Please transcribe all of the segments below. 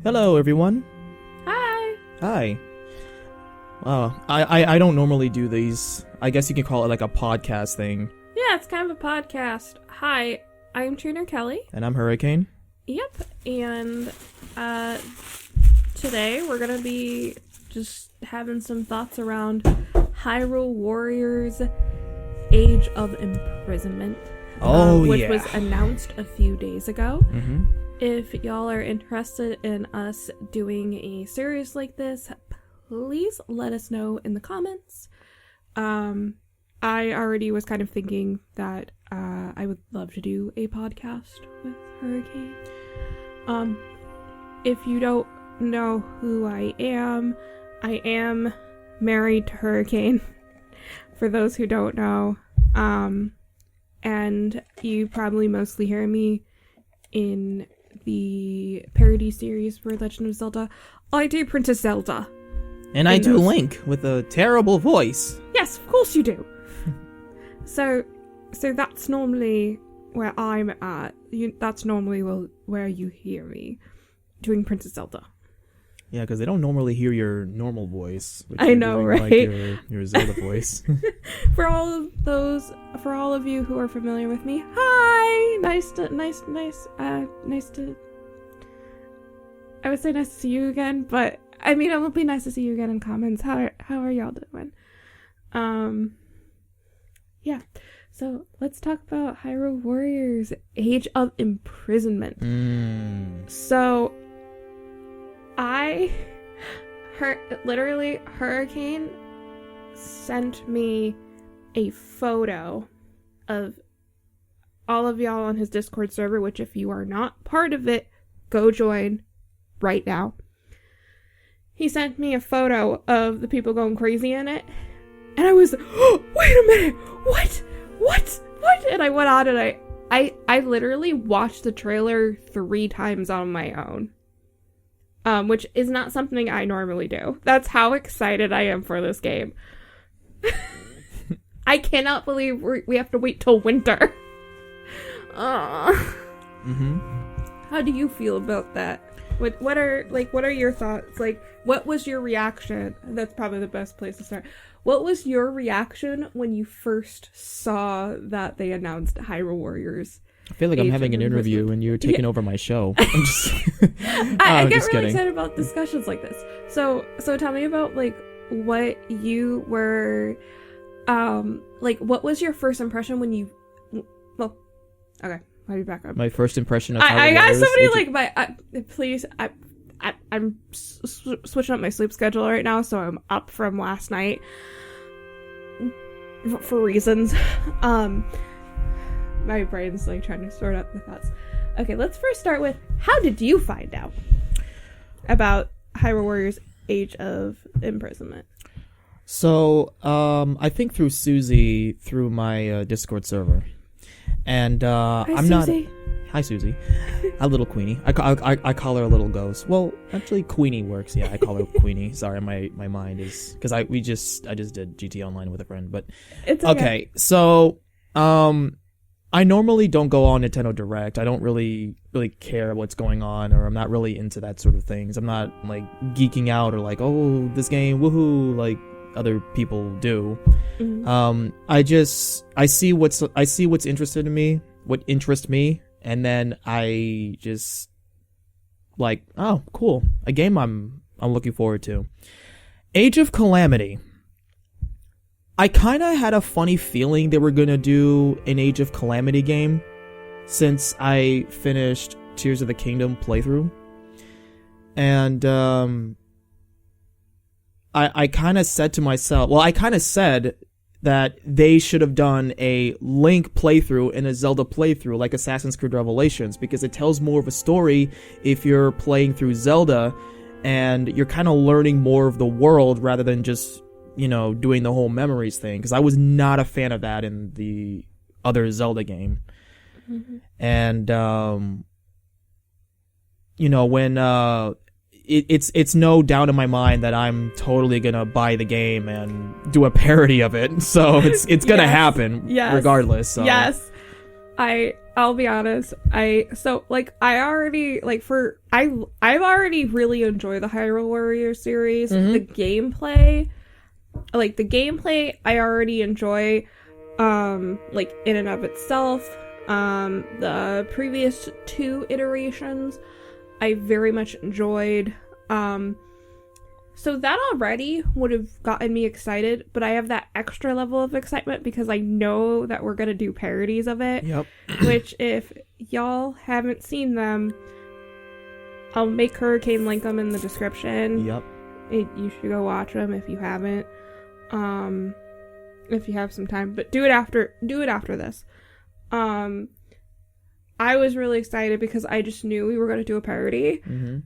Hello, everyone. Hi. Hi. I don't normally do these. I guess you can call it like a podcast thing. Yeah, it's kind of a podcast. Hi, I'm Trainer Kelly. And I'm Hurricane. Yep, and today we're gonna be just having some thoughts around Hyrule Warriors Age of Imprisonment. Which was announced a few days ago. Mm-hmm. If y'all are interested in us doing a series like this, please let us know in the comments. I already was kind of thinking that I would love to do a podcast with Hurricane. If you don't know who I am married to Hurricane, for those who don't know. And you probably mostly hear me in the parody series for Legend of Zelda. I do Princess Zelda. And I do Link with a terrible voice. Yes, of course you do. So that's normally where I'm at. That's normally where you hear me doing Princess Zelda. Yeah, because they don't normally hear your normal voice. I know, right? Like your Zelda voice. For all of you who are familiar with me, hi! Nice to. I would say nice to see you again, but I mean, it would be nice to see you again in comments. How are y'all doing? Yeah. So let's talk about Hyrule Warriors: Age of Imprisonment. So, Hurricane sent me a photo of all of y'all on his Discord server, which if you are not part of it, go join right now. He sent me a photo of the people going crazy in it, and I was, oh, wait a minute, what? And I went on and I literally watched the trailer 3 times on my own. Which is not something I normally do. That's how excited I am for this game. I cannot believe we have to wait till winter. Mm-hmm. How do you feel about that? What are your thoughts? Like, what was your reaction? That's probably the best place to start. What was your reaction when you first saw that they announced Hyrule Warriors? I feel like I'm having an interview and you're taking over my show. I'm just I get really excited about discussions like this. So tell me about like what you were what was your first impression when you okay, let me back up. My first impression of I got somebody please I'm switching up my sleep schedule right now, so I'm up from last night for reasons. My brain's like trying to sort out the thoughts. Okay, let's first start with, how did you find out about Hyrule Warriors Age of Imprisonment? So, I think through Susie, through my Discord server. And Hi, Susie. A little Queenie. I call her a little ghost. Well, actually, Queenie works. Yeah, I call her Queenie. Sorry, my mind is... Because I just did GT Online with a friend, but... It's okay. So, I normally don't go on Nintendo Direct. I don't really care what's going on, or I'm not really into that sort of things. I'm not like geeking out or like, oh, this game, woohoo, like other people do. Mm-hmm. I see what's interested in me, what interests me, and then I just like, oh, cool, a game I'm looking forward to. Age of Calamity. I kind of had a funny feeling they were going to do an Age of Calamity game since I finished Tears of the Kingdom playthrough. And I kind of said to myself, I kind of said that they should have done a Link playthrough and a Zelda playthrough like Assassin's Creed Revelations, because it tells more of a story if you're playing through Zelda and you're kind of learning more of the world rather than just... doing the whole memories thing, because I was not a fan of that in the other Zelda game. Mm-hmm. And, when, it's no doubt in my mind that I'm totally gonna buy the game and do a parody of it, so it's gonna happen regardless. So. Yes. I I'll be honest. I've already really enjoyed the Hyrule Warriors series. Mm-hmm. The gameplay I already enjoy, like in and of itself. The previous 2 iterations I very much enjoyed. So that already would have gotten me excited, but I have that extra level of excitement because I know that we're gonna do parodies of it. Yep. Which, if y'all haven't seen them, I'll make Hurricane link them in the description. Yep. You should go watch them if you haven't. If you have some time, but do it after this. I was really excited because I just knew we were gonna do a parody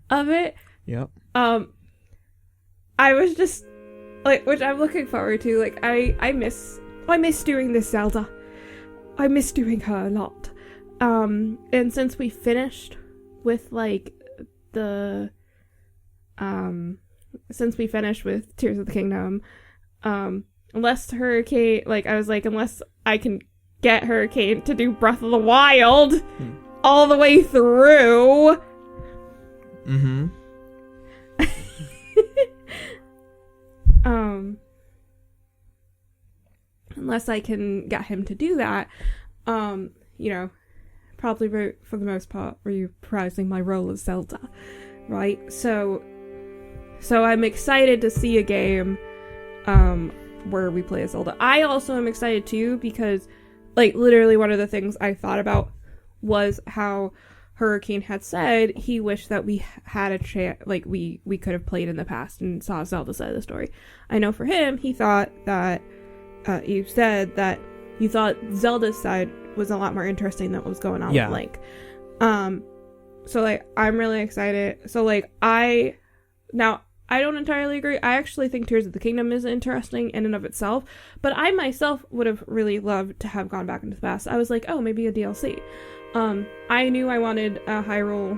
of it. Yep. I was just like, which I'm looking forward to. Like, I miss doing this Zelda. I miss doing her a lot. And since we finished with like since we finished with Tears of the Kingdom, unless Hurricane, like, I was like, unless I can get Hurricane to do Breath of the Wild all the way through. Mm-hmm. Unless I can get him to do that, probably for the most part reprising my role as Zelda, right? So I'm excited to see a game, where we play as Zelda. I also am excited too because, like, literally one of the things I thought about was how Hurricane had said he wished that we had a chance, like we could have played in the past and saw Zelda's side of the story. I know for him, he thought that you said that you thought Zelda's side was a lot more interesting than what was going on with Link. So like I'm really excited. So like I don't entirely agree. I actually think Tears of the Kingdom is interesting in and of itself, but I myself would have really loved to have gone back into the past. I was like, oh, maybe a DLC. I knew I wanted a Hyrule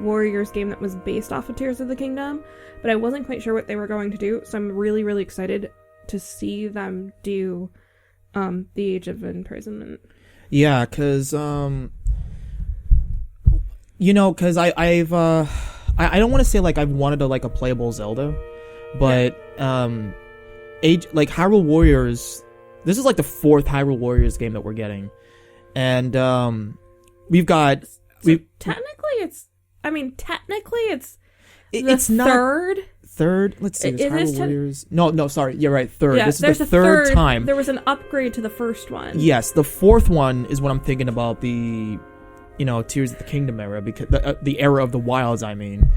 Warriors game that was based off of Tears of the Kingdom, but I wasn't quite sure what they were going to do, so I'm really, really excited to see them do The Age of Imprisonment. Yeah, because, I don't want to say, like, I've wanted a playable Zelda, but, Hyrule Warriors, this is, like, the 4th Hyrule Warriors game that we're getting, and, technically it's it's not third. Third? Let's see. Is Hyrule Warriors. No, sorry. You're right. Third. Yeah, this is the third time. There was an upgrade to the first one. Yes, the 4th one is what I'm thinking about, the, Tears of the Kingdom era, because the era of the Wilds, I mean,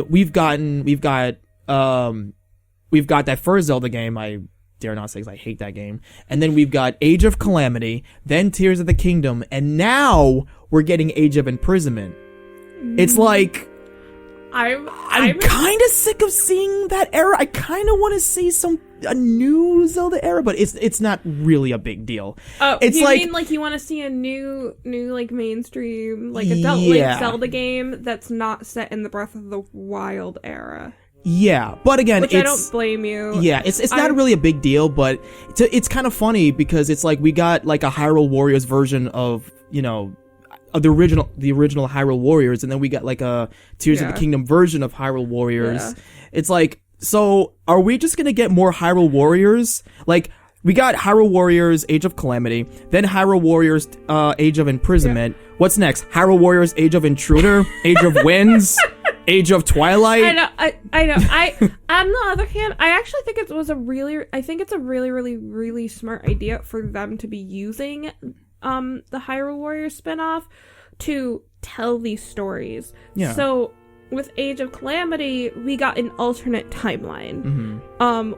we've got that first Zelda game. I dare not say because I hate that game. And then we've got Age of Calamity, then Tears of the Kingdom, and now we're getting Age of Imprisonment. It's like I'm kind of sick of seeing that era. I kind of want to see a new Zelda era, but it's not really a big deal. Oh, it's you mean like you want to see a new like mainstream like adult like Zelda game that's not set in the Breath of the Wild era? Yeah, but again, I don't blame you. Yeah, it's not really a big deal, but it's kind of funny because it's like we got like a Hyrule Warriors version of the original Hyrule Warriors, and then we got like a Tears of the Kingdom version of Hyrule Warriors. Yeah. It's like, so are we just gonna get more Hyrule Warriors? Like, we got Hyrule Warriors Age of Calamity, then Hyrule Warriors Age of Imprisonment. Yeah. What's next? Hyrule Warriors Age of Intruder, Age of Winds, Age of Twilight. I know. On the other hand, I actually think it's a really, really, really smart idea for them to be using the Hyrule Warriors spinoff to tell these stories. Yeah. So with Age of Calamity, we got an alternate timeline,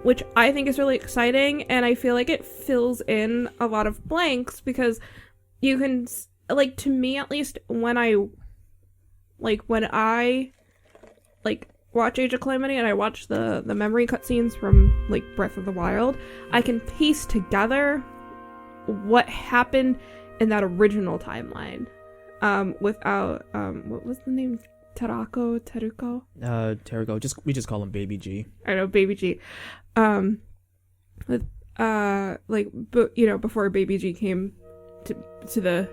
which I think is really exciting, and I feel like it fills in a lot of blanks because you can, like, to me at least, when I watch Age of Calamity and I watch the memory cutscenes from like Breath of the Wild, I can piece together what happened in that original timeline without what was the name? Teruko? Teruko. We just call him Baby G. I know, Baby G. Before Baby G came to the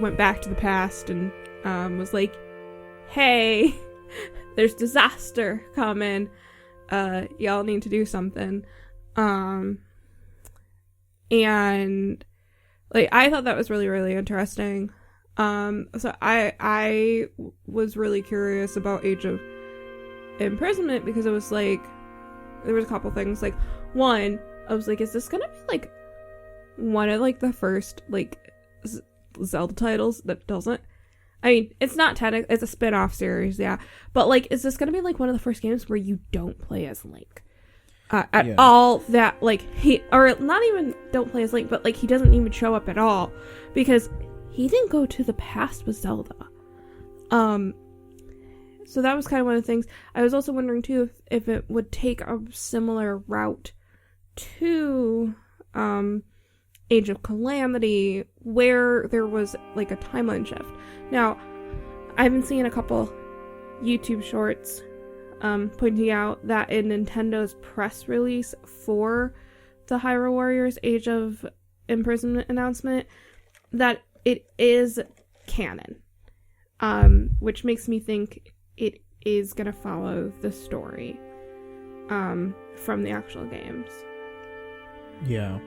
went back to the past and was like, hey, there's disaster coming, y'all need to do something. And like I thought that was really, really interesting. So I was really curious about Age of Imprisonment because it was like there was a couple things. Like one, I was like, is this gonna be like one of like the first like Zelda titles that doesn't? I mean, it's not it's a spin-off series, yeah. But like, is this gonna be like one of the first games where you don't play as Link at all? That like or not even don't play as Link, but like he doesn't even show up at all because he didn't go to the past with Zelda. So that was kind of one of the things. I was also wondering too if it would take a similar route to Age of Calamity, where there was like a timeline shift. Now, I've been seeing a couple YouTube shorts pointing out that in Nintendo's press release for the Hyrule Warriors Age of Imprisonment announcement, that it is canon, which makes me think it is going to follow the story from the actual games. Yeah.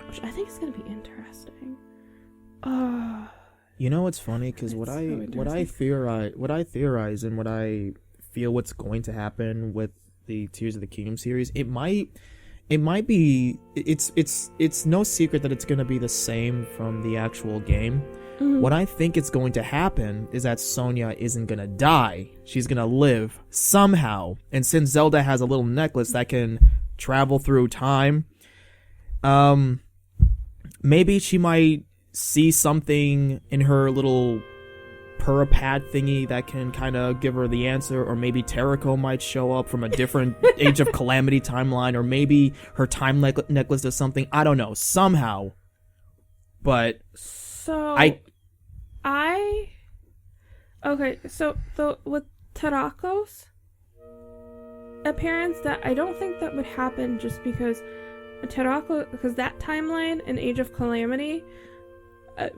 Which I think is going to be interesting. You know what's funny? Because what I theorize and what I feel what's going to happen with the Tears of the Kingdom series, it might be it's no secret that it's going to be the same from the actual game. Mm-hmm. What I think is going to happen is that Sonia isn't going to die. She's going to live somehow. And since Zelda has a little necklace that can travel through time, maybe she might see something in her little pad thingy that can kind of give her the answer, or maybe Terraco might show up from a different Age of Calamity timeline, or maybe her time necklace does something. I don't know, somehow. But so with Terraco's appearance, that I don't think that would happen just because that timeline in Age of Calamity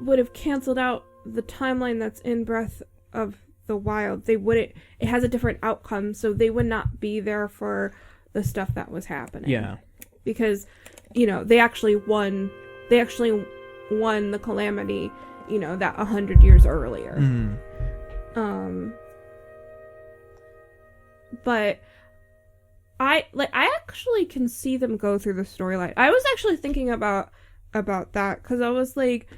would have canceled out the timeline that's in Breath of the Wild. It has a different outcome, so they would not be there for the stuff that was happening. Yeah. Because, they actually won the Calamity, that 100 years earlier. Mm. But I actually can see them go through the storyline. I was actually thinking about that because I was thinking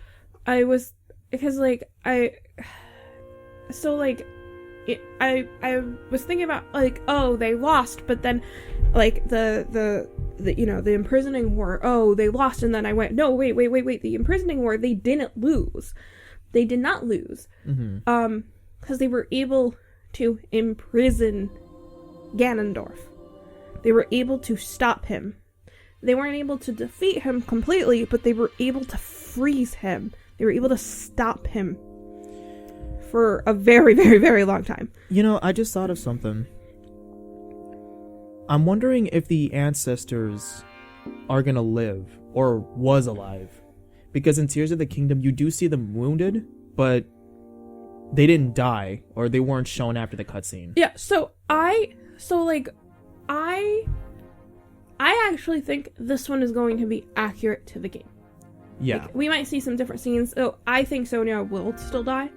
about like, oh, they lost, but then like the imprisoning war, oh, they lost, and then I went, no, wait, the imprisoning war, they did not lose. Mm-hmm. Because they were able to imprison Ganondorf. They were able to stop him. They weren't able to defeat him completely, but they were able to freeze him. They were able to stop him for a very, very, very long time. I just thought of something. I'm wondering if the ancestors are gonna live, or was alive. Because in Tears of the Kingdom, you do see them wounded, but they didn't die, or they weren't shown after the cutscene. Yeah, I actually think this one is going to be accurate to the game. Yeah. We might see some different scenes. So I think Sonia will still die.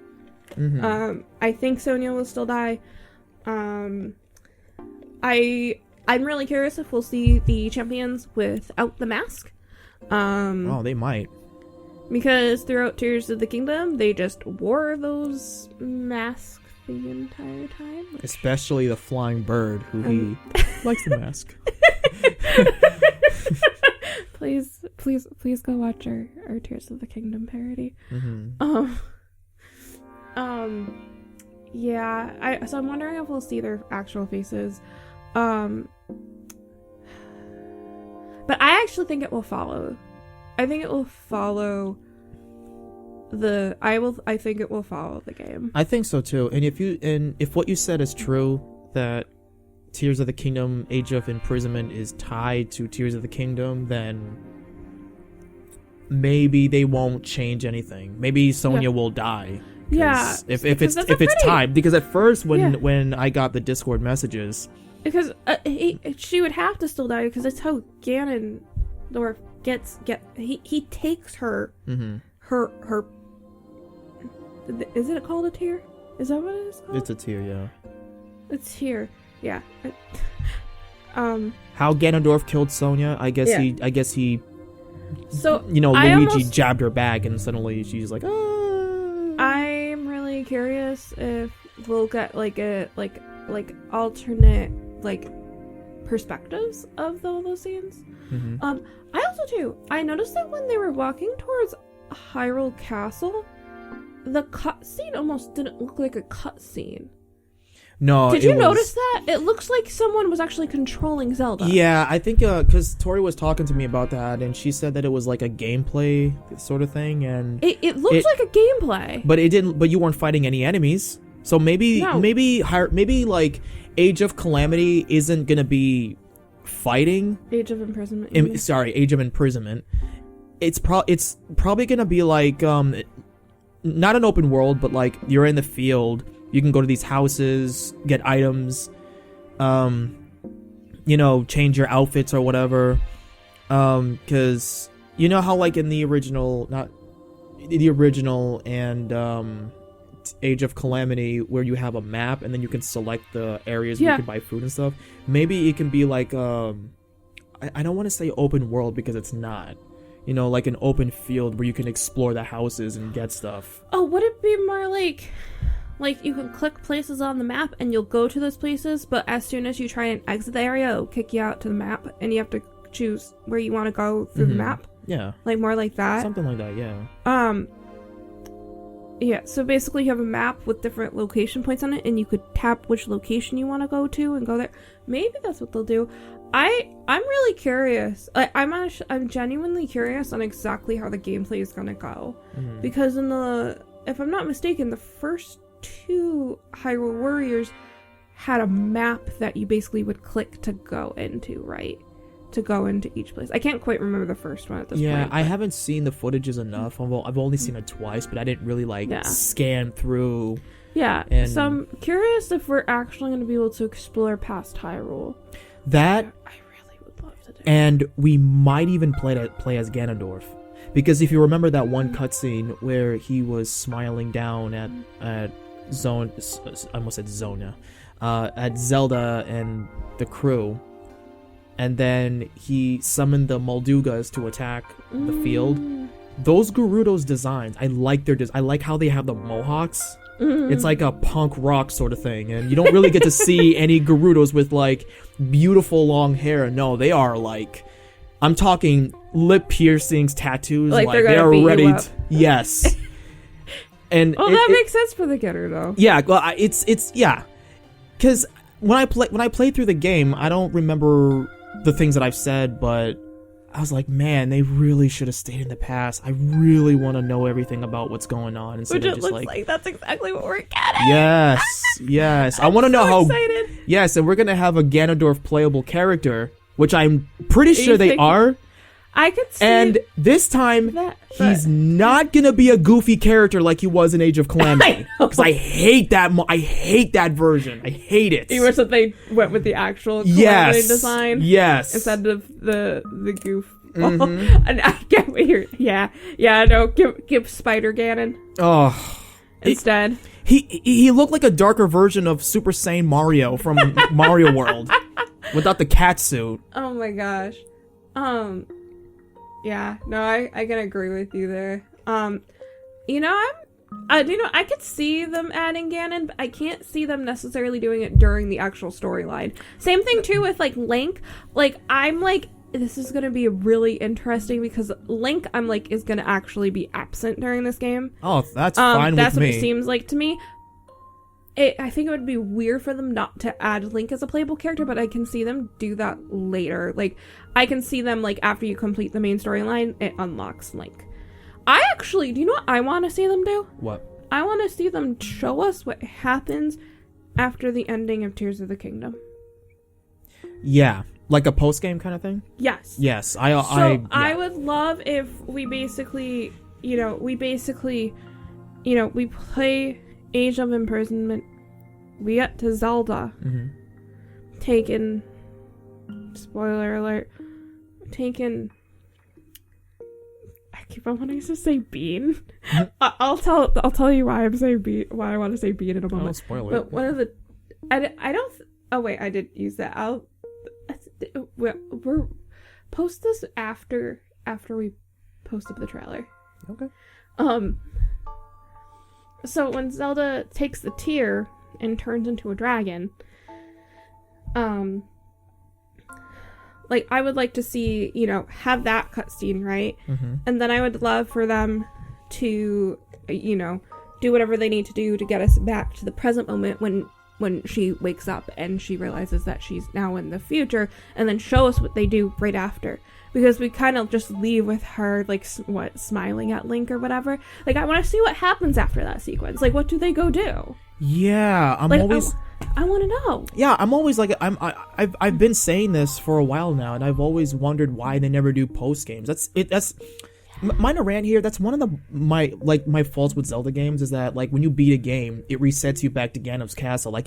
Mm-hmm. I think Sonia will still die. I'm really curious if we'll see the champions without the mask. They might. Because throughout Tears of the Kingdom, they just wore those masks the entire time. Especially the flying bird, who he likes the mask. Please go watch our Tears of the Kingdom parody. Mm-hmm. Yeah. So I'm wondering if we'll see their actual faces. But I actually think it will follow. I think it will follow I think it will follow the game. I think so too. And if what you said is true, that Tears of the Kingdom Age of Imprisonment is tied to Tears of the Kingdom, then maybe they won't change anything. Maybe Sonya will die. Yeah, if it's time, because at first when I got the Discord messages, because she would have to still die because that's how Ganondorf he takes her her. Is it called a tear? Is that what it is called? It's a tear, yeah. It's here, yeah. How Ganondorf killed Sonya? I guess he. So Luigi jabbed her back, and suddenly she's like, ah. I'm really curious if we'll get like alternate like perspectives of all those scenes. I also too. I noticed that when they were walking towards Hyrule Castle, the cutscene almost didn't look like a cutscene. No, did you notice that? It looks like someone was actually controlling Zelda. Yeah, I think because Tori was talking to me about that, and she said that it was like a gameplay sort of thing, and it looks like a gameplay, but it didn't. But you weren't fighting any enemies, so maybe like Age of Calamity isn't gonna be fighting. Age of Imprisonment. Age of Imprisonment. It's probably gonna be like not an open world, but like you're in the field. You can go to these houses, get items, change your outfits or whatever. Because you know how like in the original, and Age of Calamity, where you have a map and then you can select the areas where you can buy food and stuff. Maybe it can be like I don't want to say open world because it's not. Like an open field where you can explore the houses and get stuff. Oh, would it be more like you can click places on the map and you'll go to those places, but as soon as you try and exit the area, it'll kick you out to the map and you have to choose where you want to go through the map? Yeah. Like more like that? Something like that, yeah. Yeah, so basically you have a map with different location points on it and you could tap which location you want to go to and go there. Maybe that's what they'll do. I'm really curious. I'm genuinely curious on exactly how the gameplay is going to go. Because if I'm not mistaken, the first 2 Hyrule Warriors had a map that you basically would click to go into, right? To go into each place. I can't quite remember the first one at this point. Yeah, I haven't seen the footages enough. I've only seen it twice, but I didn't really scan through. Yeah, so I'm curious if we're actually going to be able to explore past Hyrule. That I really would love to do. And we might even play as Ganondorf. Because if you remember that one cutscene where he was smiling down at I almost said Zona, at Zelda and the crew, and then he summoned the Moldugas to attack the field. Those Gerudo's designs, I like I like how they have the mohawks. It's like a punk rock sort of thing, and you don't really get to see any Gerudos with like beautiful long hair. No, they are like, I'm talking lip piercings, tattoos, like they're ready to, yes. And that makes sense for the Gerudo. Yeah, well, it's because when I played through the game, I don't remember the things that I've said, but I was like, man, they really should have stayed in the past. I really want to know everything about what's going on instead Which of it just looks like that's exactly what we're getting. Yes. I want to know how excited. Yes, and we're gonna have a Ganondorf playable character, which I'm pretty sure they are. I could see. And this time, he's not gonna be a goofy character like he was in Age of Calamity. Because I hate that. I hate that version. I hate it. You wish that they went with the actual Calamity design. Yes. Instead of the goof. And I get what you're. Yeah. No. Give Spider Ganon. Oh. Instead. He looked like a darker version of Super Saiyan Mario from Mario World, without the cat suit. Oh my gosh. Yeah, no, I can agree with you there. I could see them adding Ganon, but I can't see them necessarily doing it during the actual storyline. Same thing too with like Link. Like I'm like, this is gonna be really interesting because Link, I'm like, is gonna actually be absent during this game. Oh, that's fine with me. That's what it seems like to me. I think it would be weird for them not to add Link as a playable character, but I can see them do that later. Like, I can see them, like, after you complete the main storyline, it unlocks Link. Do you know what I want to see them do? What? I want to see them show us what happens after the ending of Tears of the Kingdom. Yeah. Like a post game kind of thing. Yes. Yes, I would love if we basically, we play Age of Imprisonment. We get to Zelda. Mm-hmm. Taken. Spoiler alert. Taken. I keep on wanting to say bean. I'll tell you why I'm saying bean. Why I want to say bean in a moment. Oh, spoiler. But one of the, I don't. Oh wait, I did use that. We're post this after we post up the trailer. Okay. So when Zelda takes the tear and turns into a dragon, like I would like to see, have that cutscene, right? Mm-hmm. And then I would love for them to, do whatever they need to do to get us back to the present moment when she wakes up and she realizes that she's now in the future, and then show us what they do right after. Because we kind of just leave with her, like, smiling at Link or whatever. Like, I want to see what happens after that sequence. Like, what do they go do? Yeah, I want to know. Yeah, I'm always like, I've been saying this for a while now, and I've always wondered why they never do post games. That's minor rant here. That's one of my faults with Zelda games is that, like, when you beat a game, it resets you back to Ganon's castle.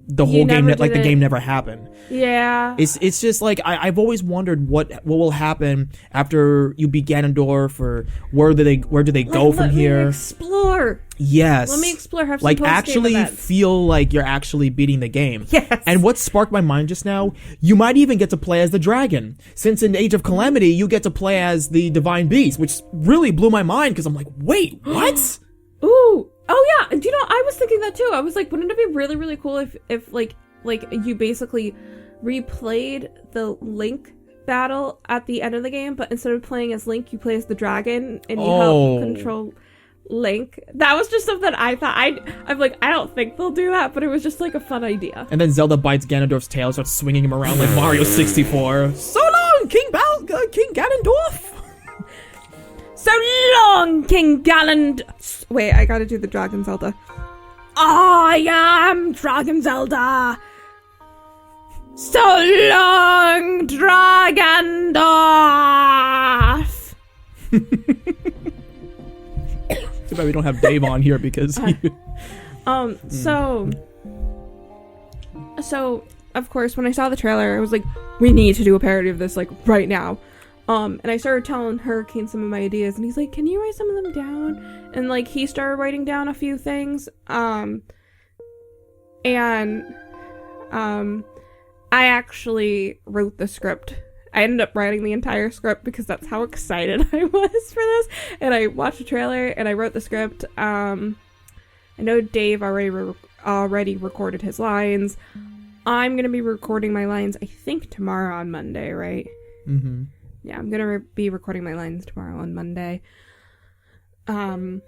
The whole game, the game never happened. Yeah. It's just like I've always wondered what will happen after you beat Ganondorf, or where do they go from here? Let me explore. Yes. Let me explore. Have some like post-game actually events. feel like you're actually beating the game. Yes. And what sparked my mind just now, you might even get to play as the dragon. Since in Age of Calamity, you get to play as the Divine Beast, which really blew my mind because I'm like, wait, what? Ooh. Oh yeah, I was thinking that too. I was like, wouldn't it be really, really cool if like you basically replayed the Link battle at the end of the game, but instead of playing as Link, you play as the dragon and you help control Link. That was just something I thought. I'm like, I don't think they'll do that, but it was just like a fun idea. And then Zelda bites Ganondorf's tail, starts swinging him around like Mario 64. So long, King Ganondorf. So long, King Galland. Wait, I gotta do the Dragon Zelda. I am Dragon Zelda. So long, Dragendorf. Too bad we don't have Dave on here because So of course when I saw the trailer, I was like, we need to do a parody of this like right now. And I started telling Hurricane some of my ideas, and he's like, can you write some of them down? And like he started writing down a few things. I actually wrote the script. I ended up writing the entire script because that's how excited I was for this. And I watched the trailer and I wrote the script. I know Dave already recorded his lines. I'm gonna be recording my lines, I think tomorrow on Monday, right? Mm-hmm. Yeah, I'm gonna be recording my lines tomorrow on Monday. I'm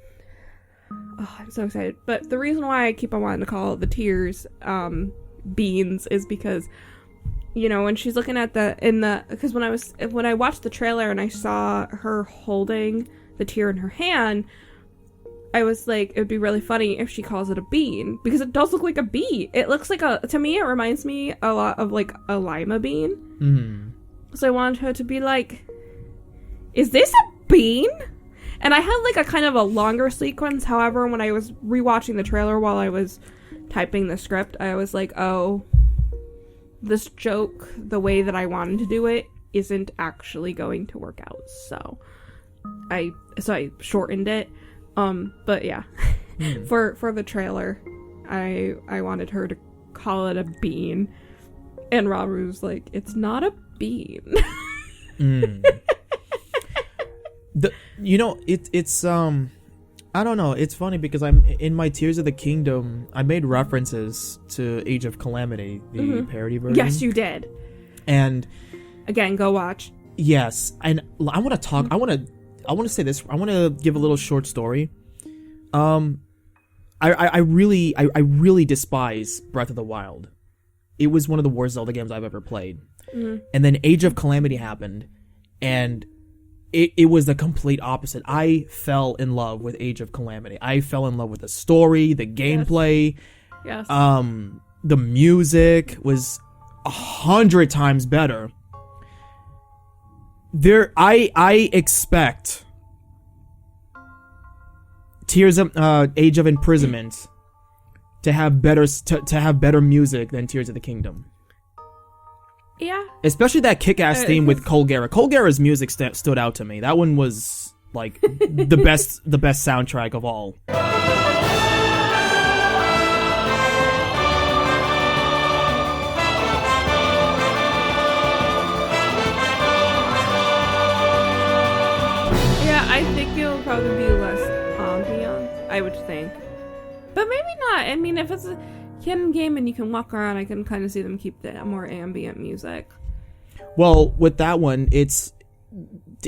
so excited. But the reason why I keep on wanting to call the tears beans is because, when she's looking at because when I watched the trailer and I saw her holding the tear in her hand, I was like, it would be really funny if she calls it a bean, because it does look like a bee. It looks like to me, it reminds me a lot of like a lima bean. Mm-hmm. So I wanted her to be like, is this a bean? And I had like a kind of a longer sequence. However, when I was rewatching the trailer while I was typing the script, I was like, oh, this joke, the way that I wanted to do it, isn't actually going to work out. So I shortened it. But yeah, for the trailer, I wanted her to call it a bean. And Raru's like, it's not a bean. It's I don't know. It's funny because I'm in my Tears of the Kingdom. I made references to Age of Calamity, the parody version. Yes, you did. And again, go watch. Yes, and I want to talk. I want to say this. I want to give a little short story. I really despise Breath of the Wild. It was one of the worst Zelda games I've ever played. Mm-hmm. And then Age of Calamity happened, and it was the complete opposite. I fell in love with Age of Calamity. I fell in love with the story, the gameplay. Yes. The music was 100 times better. I expect Age of Imprisonment to have better music than Tears of the Kingdom. Yeah. Especially that kick-ass theme with Colgera. Colgera's music stood out to me. That one was like the best soundtrack of all. Yeah, I think it'll probably be less ambient, I would think. But maybe not. I mean, if it's a hidden game and you can walk around, I can kind of see them keep the more ambient music. Well, with that one, it's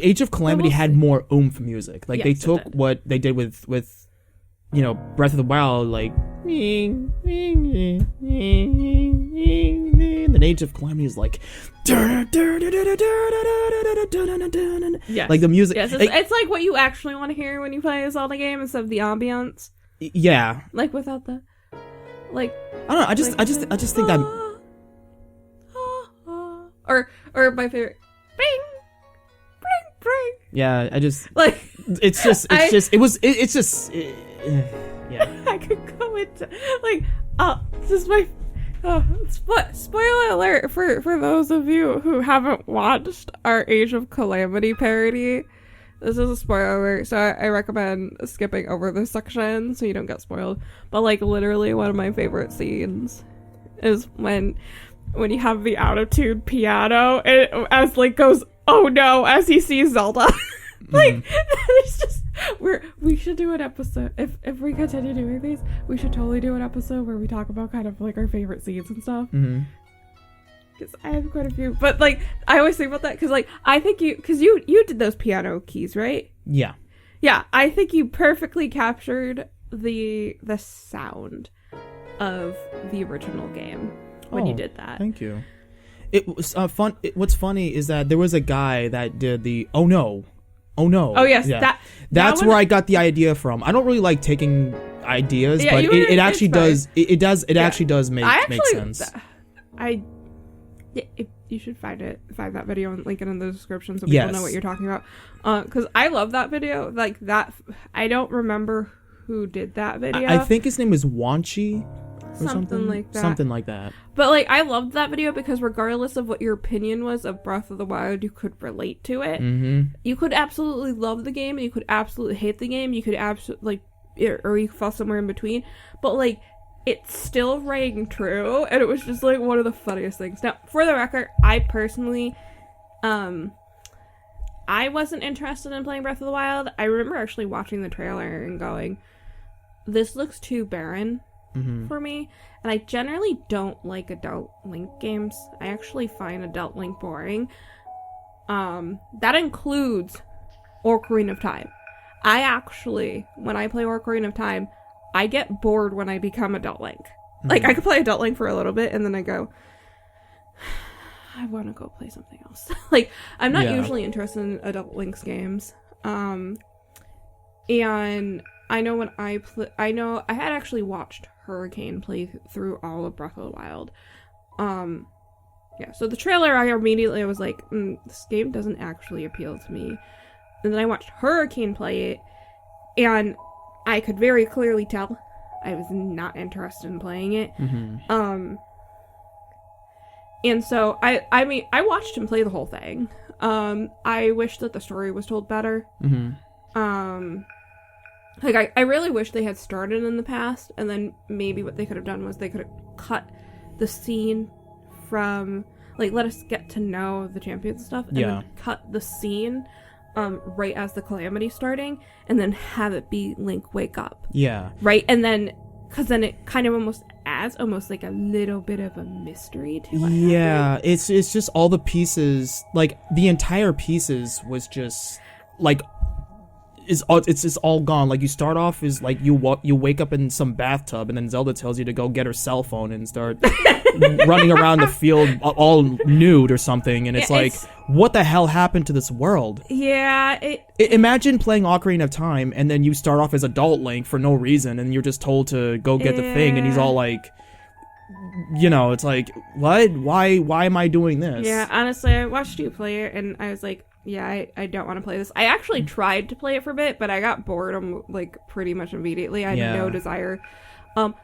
Age of Calamity had more oomph music. Like, they took what they did with Breath of the Wild, like, and then Age of Calamity is like, yes. Like the music. Yes, it's like what you actually want to hear when you play a Zelda game instead of the ambience. Yeah. Like without the, like. I don't know. I just think that. Or my favorite, bing, bring, bring. Yeah, I just like. Yeah. I could go into this is my. Spoiler alert for those of you who haven't watched our Age of Calamity parody. This is a spoiler alert, so I recommend skipping over this section so you don't get spoiled. But like literally one of my favorite scenes is when you have the out-of-tune piano and as Link goes, "Oh no," as he sees Zelda. Like it's just we should do an episode if we continue doing these. We should totally do an episode where we talk about kind of like our favorite scenes and stuff. Because I have quite a few, but like I always think about that because like I think you did those piano keys, right? Yeah. I think you perfectly captured the sound of the original game when you did that. Thank you. It was fun. What's funny is that there was a guy that did the oh no. Oh yes, yeah. That's where I got the idea from. I don't really like taking ideas, but it actually does. It actually does make sense. You should find that video and link it in the description so people know what you're talking about. Because I love that video. Like that, I don't remember who did that video. I think his name is Wanchi. Something like that. Something like that. But like I loved that video because regardless of what your opinion was of Breath of the Wild, you could relate to it. You could absolutely love the game and you could absolutely hate the game. You could absolutely or you fall somewhere in between. But like it still rang true and it was just like one of the funniest things. Now, for the record, I personally I wasn't interested in playing Breath of the Wild. I remember actually watching the trailer and going, this looks too barren for me, and I generally don't like adult Link games. I actually find adult Link boring. That includes Ocarina of Time. I actually, when I play Ocarina of Time, I get bored when I become adult Link. Like, I could play adult Link for a little bit, and then I go, I want to go play something else. Like, I'm not usually interested in adult Link's games. And I know when I had actually watched Hurricane play through all of Breath of the Wild. So the trailer, I was like, this game doesn't actually appeal to me. And then I watched Hurricane play it, and I could very clearly tell I was not interested in playing it. And so I mean, I watched him play the whole thing. I wish that the story was told better. Like, I really wish they had started in the past, and then maybe what they could have done was they could have cut the scene from, like, let us get to know the champions and stuff, and then cut the scene right as the Calamity's starting, and then have it be Link wake up. Yeah. Right? And then, because then it kind of almost adds almost like a little bit of a mystery to it. Yeah, it's just all the pieces, like, the entire pieces was just, like, it's just all gone. Like, you start off is like you wake up in some bathtub, and then Zelda tells you to go get her cell phone and start running around the field all nude or something, and it's what the hell happened to this world? Yeah, imagine playing Ocarina of Time, and then you start off as adult Link for no reason, and you're just told to go get the thing, and he's all like it's like, what? Why am I doing this? Yeah, honestly, I watched you play it, and I was like, yeah, I don't want to play this. I actually tried to play it for a bit, but I got bored like pretty much immediately. I had no desire.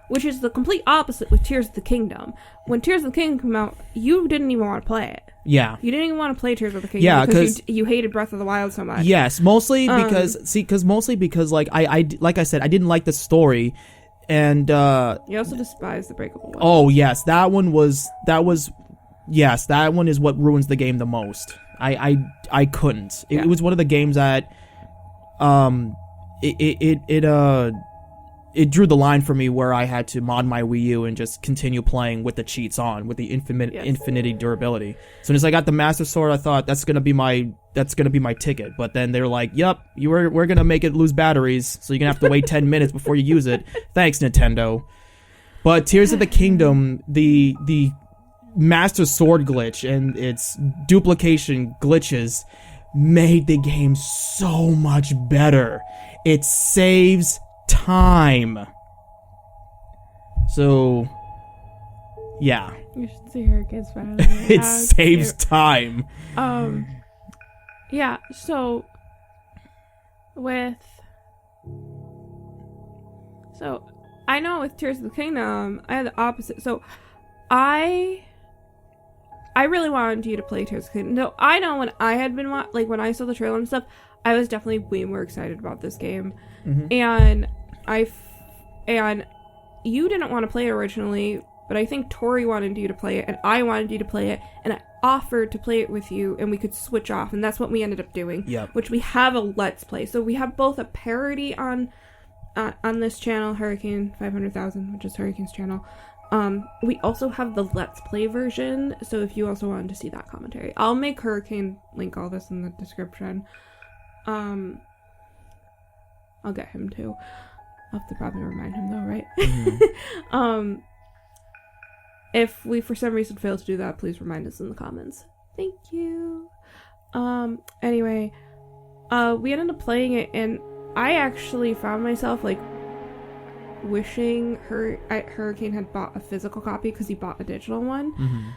Which is the complete opposite with Tears of the Kingdom. When Tears of the Kingdom came out, you didn't even want to play it. Yeah. You didn't even want to play Tears of the Kingdom because you hated Breath of the Wild so much. Yes, mostly because like I said, I didn't like the story, and you also despise the breakable one. Oh yes, that one is what ruins the game the most. I couldn't. It was one of the games that it drew the line for me where I had to mod my Wii U and just continue playing with the cheats on, with the infinity durability. As soon as I got the Master Sword, I thought that's gonna be my ticket. But then they're like, "Yep, we're gonna make it lose batteries, so you're gonna have to wait 10 minutes before you use it." Thanks, Nintendo. But Tears of the Kingdom, the Master Sword glitch and its duplication glitches made the game so much better. It saves time. So, yeah. You should see her kids finally. It saves time. Yeah, so I know with Tears of the Kingdom, I had the opposite. So I really wanted you to play Tears of the Kingdom. No, I know when I had been when I saw the trailer and stuff, I was definitely way more excited about this game. Mm-hmm. And you didn't want to play it originally, but I think Tori wanted you to play it, and I wanted you to play it, and I offered to play it with you, and we could switch off, and that's what we ended up doing. Yep. Which we have a Let's Play. So we have both a parody on this channel, Hurricane 500,000, which is Hurricane's channel. We also have the Let's Play version, so if you also wanted to see that commentary, I'll make Hurricane link all this in the description. I'll get him too. I'll have to probably remind him though, right? Mm-hmm. If we for some reason fail to do that, please remind us in the comments. Thank you. Anyway, we ended up playing it, and I actually found myself wishing Hurricane had bought a physical copy because he bought a digital one. Mm-hmm.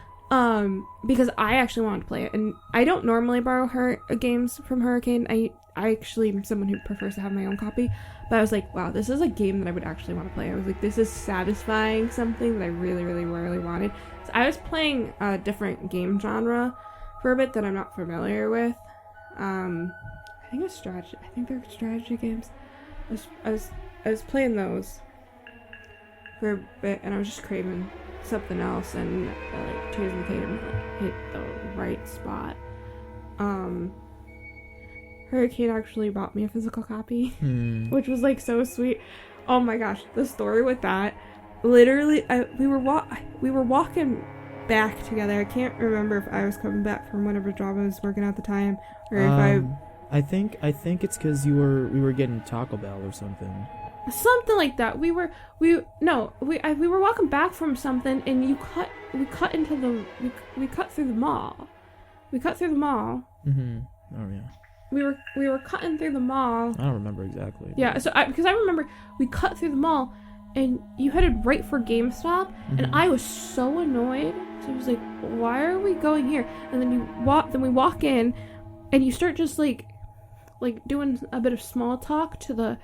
Because I actually wanted to play it, and I don't normally borrow games from Hurricane. I actually am someone who prefers to have my own copy, but I was like, wow, this is a game that I would actually want to play. I was like, this is satisfying something that I really, really, really wanted. So I was playing a different game genre for a bit that I'm not familiar with. I think it's strategy. I think they're strategy games. I was playing those for a bit, and I was just craving something else, and Tears of the Kingdom hit the right spot. Hurricane actually bought me a physical copy, which was so sweet. Oh my gosh, the story with that. Literally, we were walking back together. I can't remember if I was coming back from whatever job I was working at the time, or if I think it's because we were getting Taco Bell or something. Something like that. We were walking back from something, and we cut through the mall. We cut through the mall. Mm-hmm. Oh yeah. We were cutting through the mall. I don't remember exactly. Yeah, because I remember we cut through the mall, and you headed right for GameStop, and I was so annoyed. So I was like, "Why are we going here?" And then we walk in, and you start just like doing a bit of small talk to the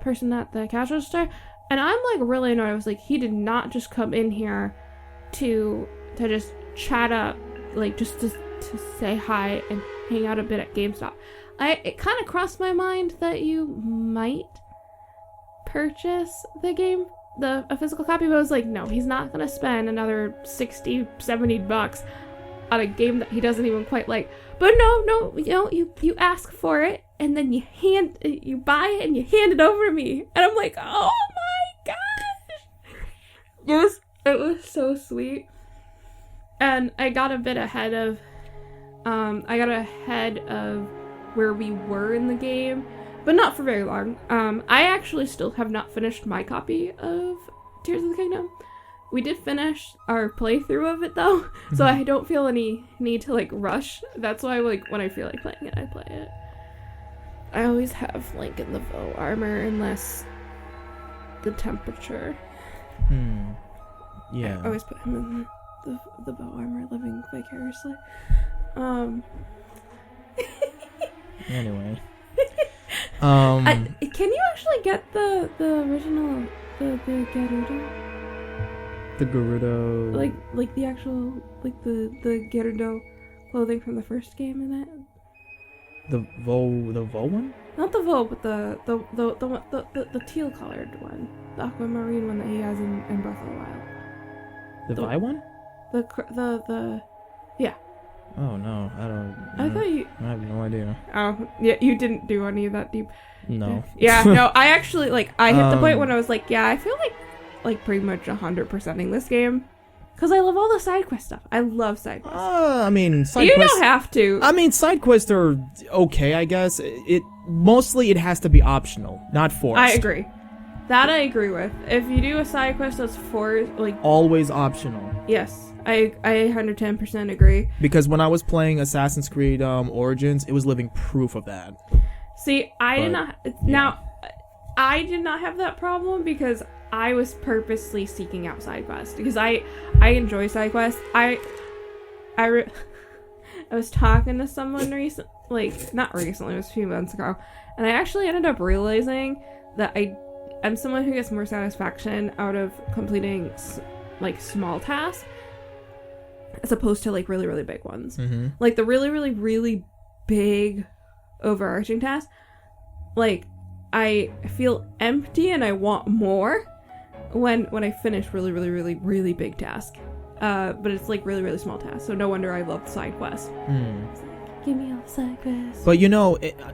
person at the cash register, and I'm really annoyed. I was like, he did not just come in here to just chat up, just to say hi and hang out a bit at GameStop. It kind of crossed my mind that you might purchase a physical copy, but I was like, no, he's not gonna spend another $60-$70 on a game that he doesn't even quite like. But no, you ask for it, and then you buy it and you hand it over to me, and I'm like, oh my gosh, it was so sweet. And I got a bit ahead of where we were in the game, but not for very long. I actually still have not finished my copy of Tears of the Kingdom. We did finish our playthrough of it though, so I don't feel any need to rush. That's why when I feel like playing it, I play it. I always have Link in the Voe armor unless the temperature. Yeah. I always put him in the bow armor, living vicariously. Anyway. Can you actually get the original the Gerudo? The Gerudo. Like the actual the Gerudo clothing from the first game in it? The Vo one? Not the Vo, but the teal colored one. The aquamarine one that he has in Breath of the Wild. The Vi one? Yeah. Oh no, I don't. I thought you. I have no idea. Oh yeah, you didn't do any of that deep. No. Yeah, no. I actually I hit the point when I was like, yeah, I feel like pretty much 100%ing this game, because I love all the side quest stuff. I love side quests. I mean, side you quests. don't have to. I mean, side quests are okay, I guess. It has to be optional, not forced. I agree. That I agree with. If you do a side quest that's always optional. Yes, I 110% agree. Because when I was playing Assassin's Creed Origins, it was living proof of that. See, I did not have that problem because I was purposely seeking out side quests because I enjoy side quests. I was talking to someone not recently, it was a few months ago, and I actually ended up realizing that I'm someone who gets more satisfaction out of completing small tasks as opposed to really, really big ones. Mm-hmm. Like the really, really, really big overarching tasks, I feel empty and I want more when I finish really, really, really, really big task. But it's really, really small tasks. So no wonder I love the side quests. Give me all the side quests. But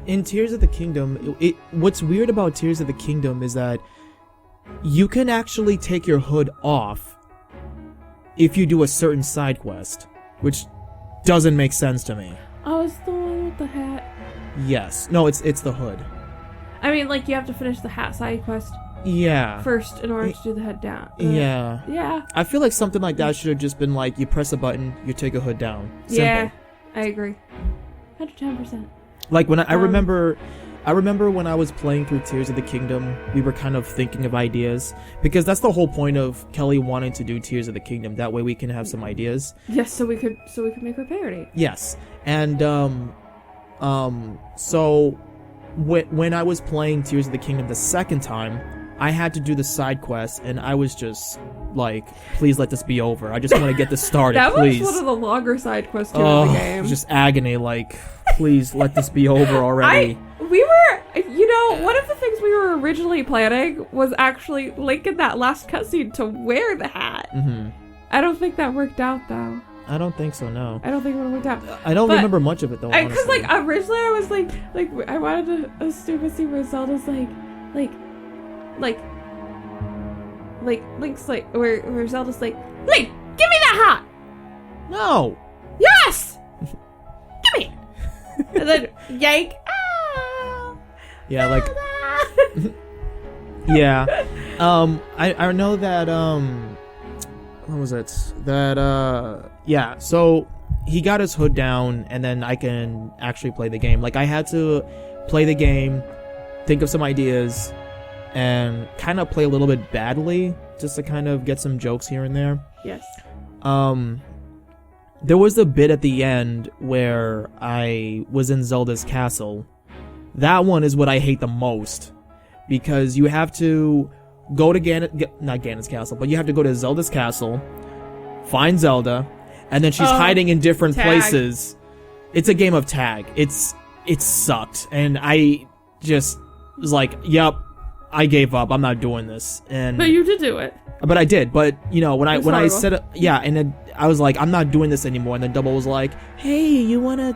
in Tears of the Kingdom, what's weird about Tears of the Kingdom is that you can actually take your hood off if you do a certain side quest, which doesn't make sense to me. Oh, it's the one with the hat. Yes. No, it's the hood. I mean, you have to finish the hat side quest first in order to do the head down. Yeah. Yeah. I feel like something like that should have just been you press a button, you take a hood down. Simple. Yeah, I agree. 110%. When I remember when I was playing through Tears of the Kingdom, we were kind of thinking of ideas, because that's the whole point of Kelly wanting to do Tears of the Kingdom. That way we can have some ideas. Yes, so we could make her parody. Yes. And so when I was playing Tears of the Kingdom the second time, I had to do the side quest, and I was just please let this be over. I just want to get this started, that please. was one of the longer side quests in the game. Just agony, please let this be over already. One of the things we were originally planning was actually Link in that last cutscene to wear the hat. Mm-hmm. I don't think that worked out, though. I don't think so, no. I don't think it would have worked out. I don't remember much of it, though, honestly. Because, originally I was I wanted a stupid scene where Zelda's Link's where Zelda's Link, give me that hat! No! Yes! Give me it! And then yank. Ah! Yeah, yeah. I know that, what was it? That, yeah, so he got his hood down, and then I can actually play the game. I had to play the game, think of some ideas, and kind of play a little bit badly, just to kind of get some jokes here and there. Yes. There was a bit at the end where I was in Zelda's castle. That one is what I hate the most, because you have to go to not Ganon's castle, but you have to go to Zelda's castle, find Zelda, and then she's hiding in different places. It's a game of tag. It sucked, and I just was yep, I gave up. I'm not doing this. But you did do it. But I did. But when I said and then I was I'm not doing this anymore. And then Double was like, hey, you wanna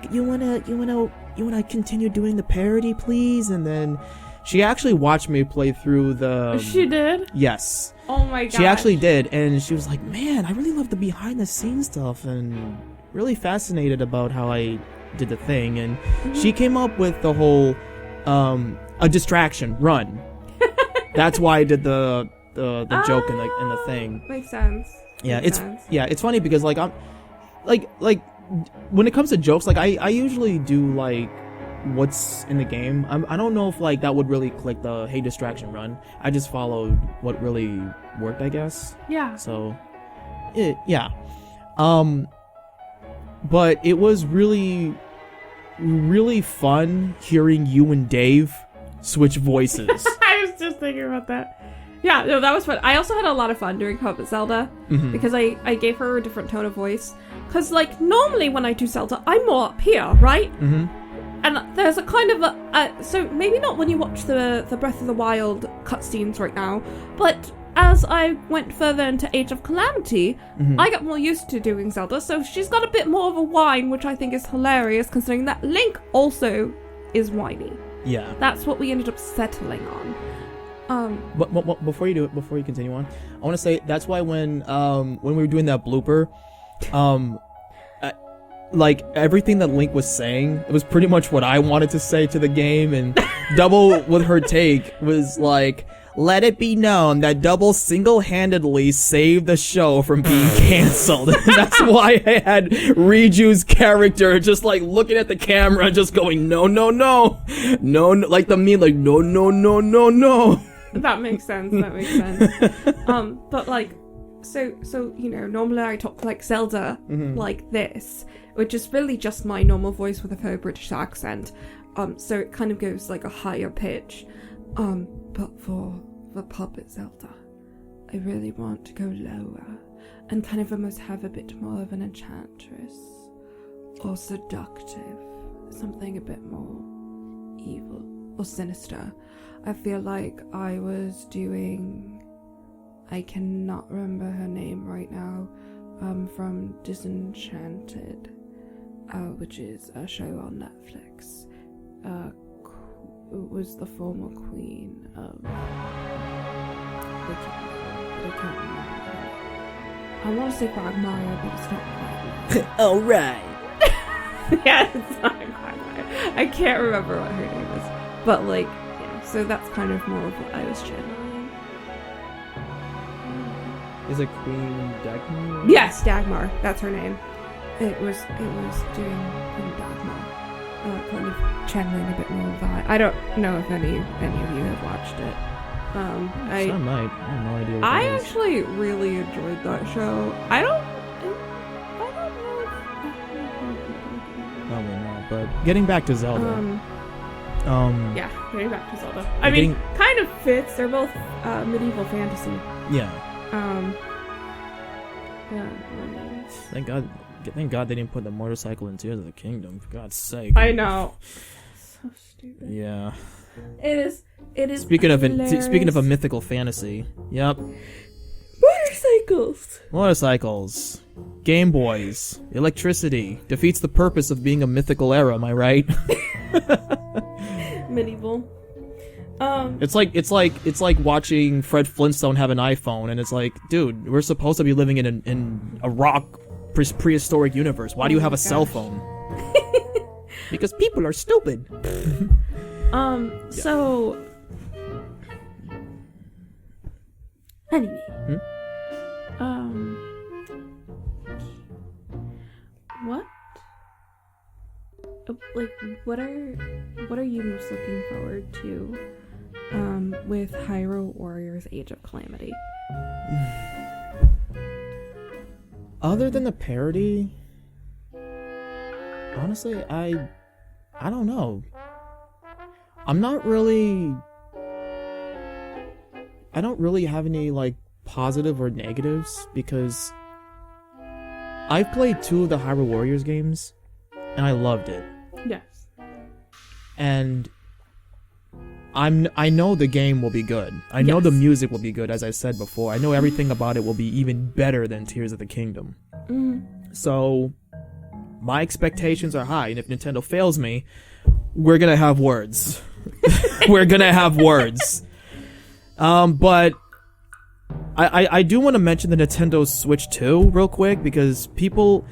continue doing the parody, please? And then she actually watched me play through the. She did? Yes. Oh my god. She actually did, and she was like, man, I really love the behind the scenes stuff, and really fascinated about how I did the thing. And she came up with the whole a distraction run. That's why I did the joke in the thing. Makes sense. Yeah, it's funny because I'm when it comes to jokes, I usually do what's in the game. I don't know if that would really click the hey distraction run. I just followed what really worked, I guess. Yeah. So Yeah. But it was really, really fun hearing you and Dave switch voices. I was just thinking about that. Yeah, no, that was fun. I also had a lot of fun doing Puppet Zelda because I gave her a different tone of voice. Because, like, normally when I do Zelda, I'm more up here, right? Mm-hmm. And there's a kind of so maybe not when you watch the Breath of the Wild cutscenes right now, but as I went further into Age of Calamity, I got more used to doing Zelda, so she's got a bit more of a whine, which I think is hilarious, considering that Link also is whiny. Yeah. That's what we ended up settling on. But before you continue on, I want to say that's why when we were doing that blooper, like everything that Link was saying, it was pretty much what I wanted to say to the game, and Double with her take was like, let it be known that Double single-handedly saved the show from being cancelled. That's why I had Riju's character just like looking at the camera, just going, no, no, no, no, no, like the meme, like, no, no, no, no, no. That makes sense. But like, so you know, normally I talk like Zelda like this, which is really just my normal voice with a faux British accent. So it kind of goes like a higher pitch. But for the Puppet Zelda, I really want to go lower and kind of almost have a bit more of an enchantress or seductive, something a bit more evil or sinister. I feel like I was doing, I cannot remember her name right now, from Disenchanted, which is a show on Netflix. It was the former queen of, but I can't remember. I want to say Quagmire, but it's not Quagmire. All right. Yeah, it's not Quagmire. I can't remember what her name is, but like, yeah. So that's kind of more of what I was channeling. Is it Queen Dagmar? Yes, Dagmar. That's her name. It was doing Queen Dagmar. Kind of channeling a bit more of that. I don't know if any of you have watched it. I might. I have no idea. What I that is. actually really enjoyed that show. I don't know. Probably not. But getting back to Zelda. Yeah, getting back to Zelda. I mean, kind of fits. They're both medieval fantasy. Yeah. Yeah. Thank God they didn't put the motorcycle in Tears of the Kingdom. For God's sake. I know. So stupid. Yeah. It is. Speaking of a mythical fantasy. Yep. Motorcycles. Game Boys. Electricity. Defeats the purpose of being a mythical era, am I right? Medieval. It's like watching Fred Flintstone have an iPhone, and it's like, dude, we're supposed to be living in a rock prehistoric universe. Why do you have a cell phone? Because people are stupid. So anyway. What are you most looking forward to with Hyrule Warriors Age of Calamity? Other than the parody, honestly, I don't know. I don't really have any like positive or negatives because I've played 2 of the Hyrule Warriors games and I loved it. Yes. And I know the game will be good. I know the music will be good, as I said before. I know everything about it will be even better than Tears of the Kingdom. So my expectations are high, and if Nintendo fails me, we're gonna have words. We're gonna have words. But I do want to mention the Nintendo Switch 2 real quick, because people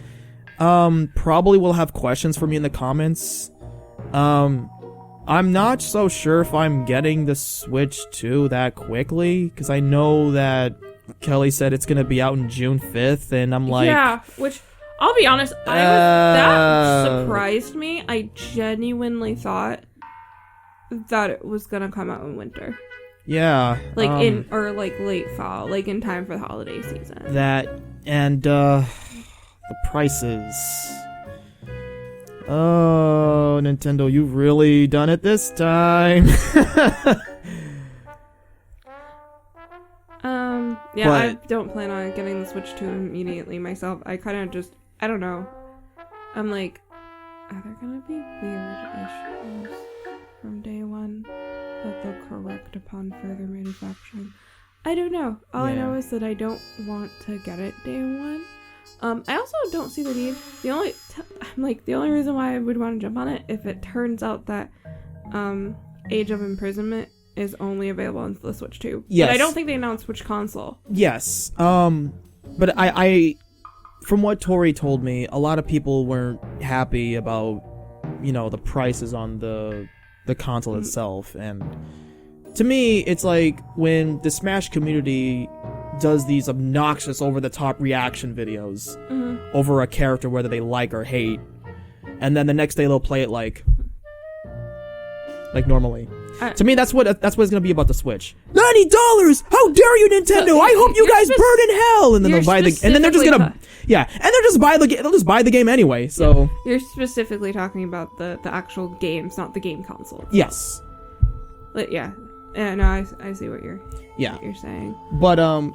probably will have questions for me in the comments. I'm not so sure if I'm getting the Switch 2 that quickly, because I know that Kelly said it's gonna be out in June 5th, and I'm like... Yeah, which, I'll be honest, that surprised me. I genuinely thought that it was gonna come out in winter. Yeah. Like, late fall, like in time for the holiday season. That And the prices. Oh, Nintendo, you've really done it this time. Yeah, But- I don't plan on getting the Switch 2 immediately myself. I kind of just, I don't know. I'm like, are there gonna be weird issues from day one that they'll correct upon further manufacturing? I don't know. All I know is that I don't want to get it day one. I also don't see the need. The only reason why I would want to jump on it if it turns out that Age of Imprisonment is only available on the Switch 2. Yes. But I don't think they announced which console. Yes. But I from what Tori told me, a lot of people weren't happy about, the prices on the console itself. And to me, it's like when the Smash community does these obnoxious over-the-top reaction videos over a character whether they like or hate, and then the next day they'll play it like normally. To me, that's what it's gonna be about the Switch. $90! How dare you, Nintendo! I hope you guys burn in hell! And then they'll buy and then they're just gonna, and they'll just buy they'll just buy the game anyway. So you're specifically talking about the actual games, not the game console. yes, But yeah, no, I see what you're saying. But I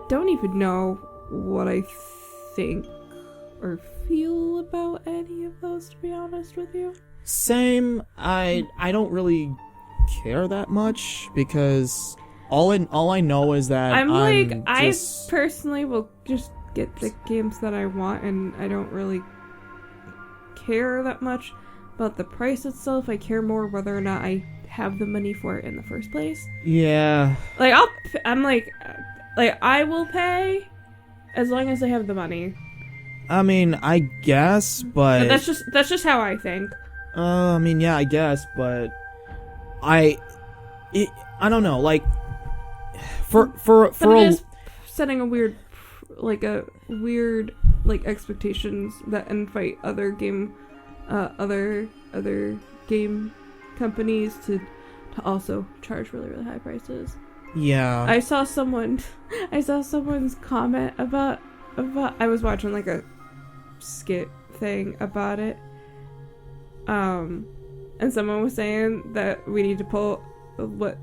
don't even know what I think or feel about any of those, to be honest with you. same. I don't really care that much because all I know is that I personally will just get the games that I want, and I don't really care that much about the price itself. I care more whether or not I have the money for it in the first place. Yeah. Like I will pay as long as I have the money. I mean, I guess, but That's just how I think. I mean, yeah, I guess, but I don't know, like for But it is setting a weird expectations that invite other game companies to also charge really, really high prices. Yeah. I saw someone's comment about I was watching like a skit thing about it. And someone was saying that we need to pull what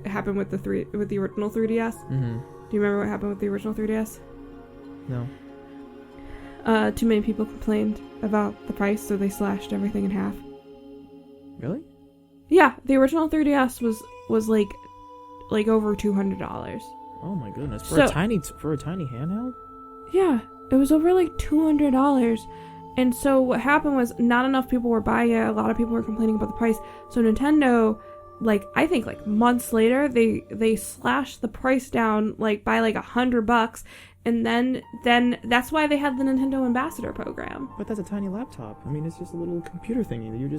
happened with the original 3DS. Mm-hmm. Do you remember what happened with the original 3DS? No. Too many people complained about the price, so they slashed everything in half. Really? Yeah, the original 3DS was like over $200. Oh my goodness! For a tiny handheld? Yeah, it was over like $200. And so what happened was not enough people were buying it. A lot of people were complaining about the price. So Nintendo, I think months later, they slashed the price down by $100. And then that's why they had the Nintendo Ambassador program. But that's a tiny laptop. I mean, it's just a little computer thingy that you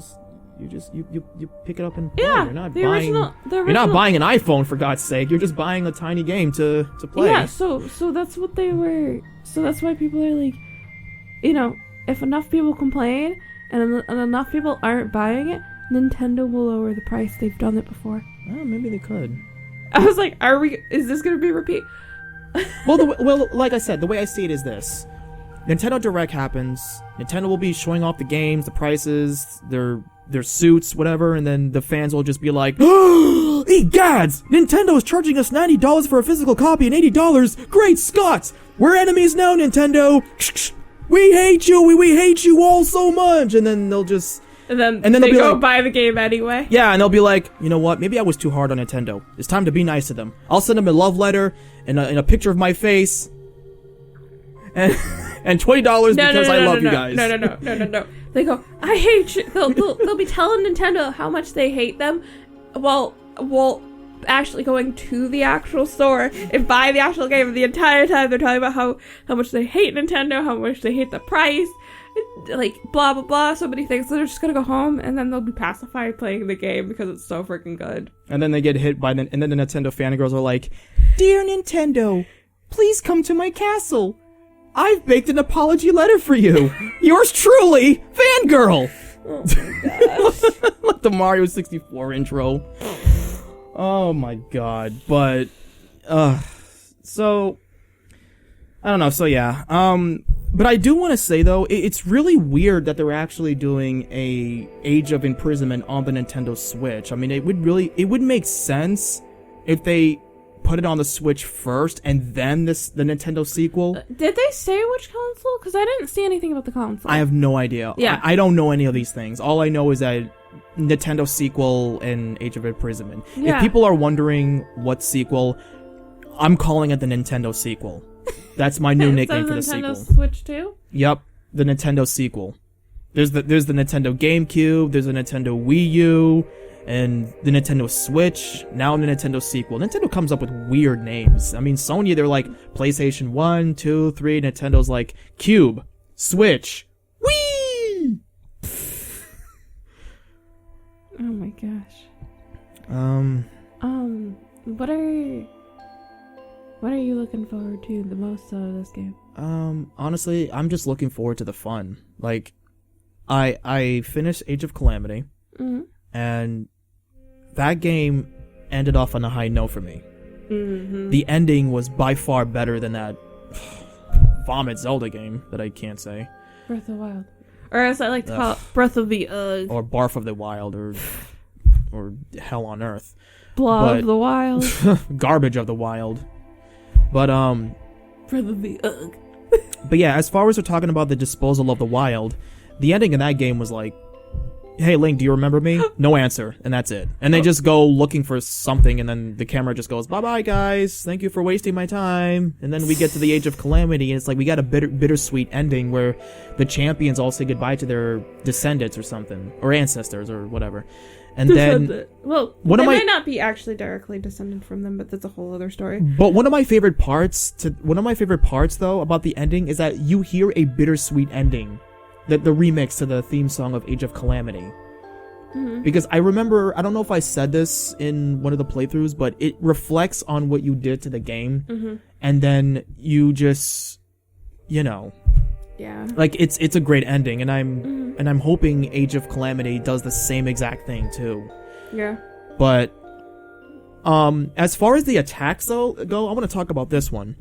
pick it up and play. Yeah, You're not you're not buying an iPhone, for God's sake. You're just buying a tiny game to play. Yeah, so that's what they were. So that's why people are like, if enough people complain and enough people aren't buying it, Nintendo will lower the price. They've done it before. Oh, maybe they could. I was like, is this going to be a repeat? Well, like I said, the way I see it is this. Nintendo Direct happens. Nintendo will be showing off the games, the prices, their suits, whatever, and then the fans will just be like, "Egads! Nintendo is charging us $90 for a physical copy and $80. Great Scott! We're enemies now, Nintendo. We hate you. We hate you all so much." And then they'll just And then they go buy the game anyway. Yeah, and they'll be like, you know what? Maybe I was too hard on Nintendo. It's time to be nice to them. I'll send them a love letter and a picture of my face. And $20 because I love you guys. No. They go, I hate you. They'll be telling Nintendo how much they hate them while actually going to the actual store and buy the actual game. The entire time they're talking about how much they hate Nintendo, how much they hate the price, blah blah blah, so many things. So they're just gonna go home and then they'll be pacified playing the game because it's so freaking good. And then they get hit by and then the Nintendo fangirls are like, "Dear Nintendo, please come to my castle. I've baked an apology letter for you. Yours truly, Fangirl." Oh my gosh. Like the Mario 64 intro. Oh my god. But So I don't know. So yeah. But I do want to say though, it's really weird that they're actually doing a Age of Imprisonment on the Nintendo Switch. I mean, it would make sense if they put it on the Switch first and then the Nintendo sequel. Did they say which console? Because I didn't see anything about the console. I have no idea. Yeah. I don't know any of these things. All I know is that Nintendo sequel and Age of Imprisonment. Yeah. If people are wondering what sequel, I'm calling it the Nintendo sequel. That's my new nickname for the Nintendo sequel. Switch 2? Yep, the Nintendo sequel. There's the Nintendo GameCube, there's the Nintendo Wii U, and the Nintendo Switch, now the Nintendo sequel. Nintendo comes up with weird names. I mean, Sony, they're like PlayStation 1, 2, 3, Nintendo's like Cube, Switch, Wii! Oh my gosh. What are you looking forward to the most out of this game? Honestly, I'm just looking forward to the fun. Like, I finished Age of Calamity, and that game ended off on a high note for me. Mm-hmm. The ending was by far better than that vomit Zelda game that I can't say. Breath of the Wild. Or as I like to call it, Breath of the Ugh. Or Barf of the Wild, or Hell on Earth. Blah of the Wild. Garbage of the Wild. But, Breath of the Ugh. But yeah, as far as we're talking about the disposal of the wild, the ending in that game was like, hey Link, do you remember me? No answer, and that's it. And they just go looking for something, and then the camera just goes, bye-bye guys, thank you for wasting my time. And then we get to the Age of Calamity, and it's like we got a bittersweet ending where the champions all say goodbye to their descendants or something, or ancestors or whatever. And then, well, one they of my- might not be actually directly descended from them, but that's a whole other story. but one of my favorite parts though about the ending is that you hear a bittersweet ending, the remix to the theme song of Age of Calamity. Mm-hmm. Because I remember, I don't know if I said this in one of the playthroughs, but it reflects on what you did to the game, and then you just, Yeah. like it's a great ending, and I'm hoping Age of Calamity does the same exact thing too. Yeah. But as far as the attacks though go, I want to talk about this one.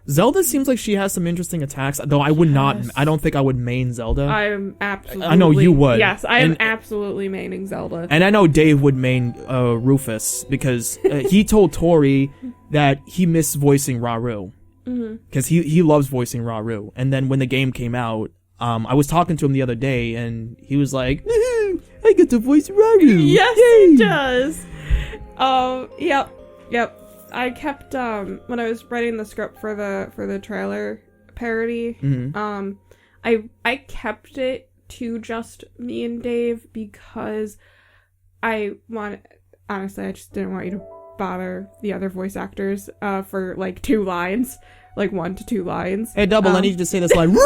Zelda seems like she has some interesting attacks, though I would not. I don't think I would main Zelda. I'm absolutely. I know you would. Yes, I am absolutely maining Zelda. And I know Dave would main Rufus because he told Tori that he missed voicing Rauru. Because he loves voicing Rauru. And then when the game came out, I was talking to him the other day, and he was like, I get to voice Rauru. Yes, Yay! he does. Yep. I kept when I was writing the script for the trailer parody, I kept it to just me and Dave because I just didn't want you to bother the other voice actors for like 2 lines, like 1 to 2 lines. Hey, Double, I need you to say this line.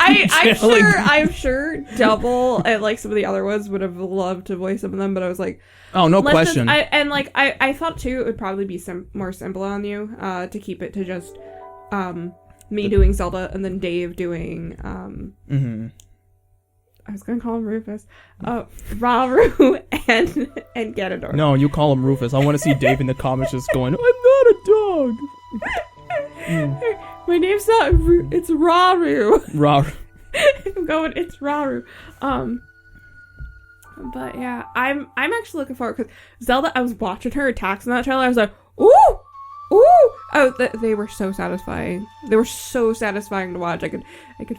I'm sure Double and like some of the other ones would have loved to voice some of them, but I was like, oh, no question. I thought too it would probably be more simple on you to keep it to just me doing Zelda and then Dave doing I was gonna call him Rufus, Rauru and Ganondorf. No, you call him Rufus. I want to see Dave in the comments just going, I'm not a dog. My name's not it's Rauru. Rauru. I'm going, it's Rauru. But yeah, I'm actually looking forward because Zelda, I was watching her attacks in that trailer. I was like, ooh! Oh, they were so satisfying. They were so satisfying to watch. I could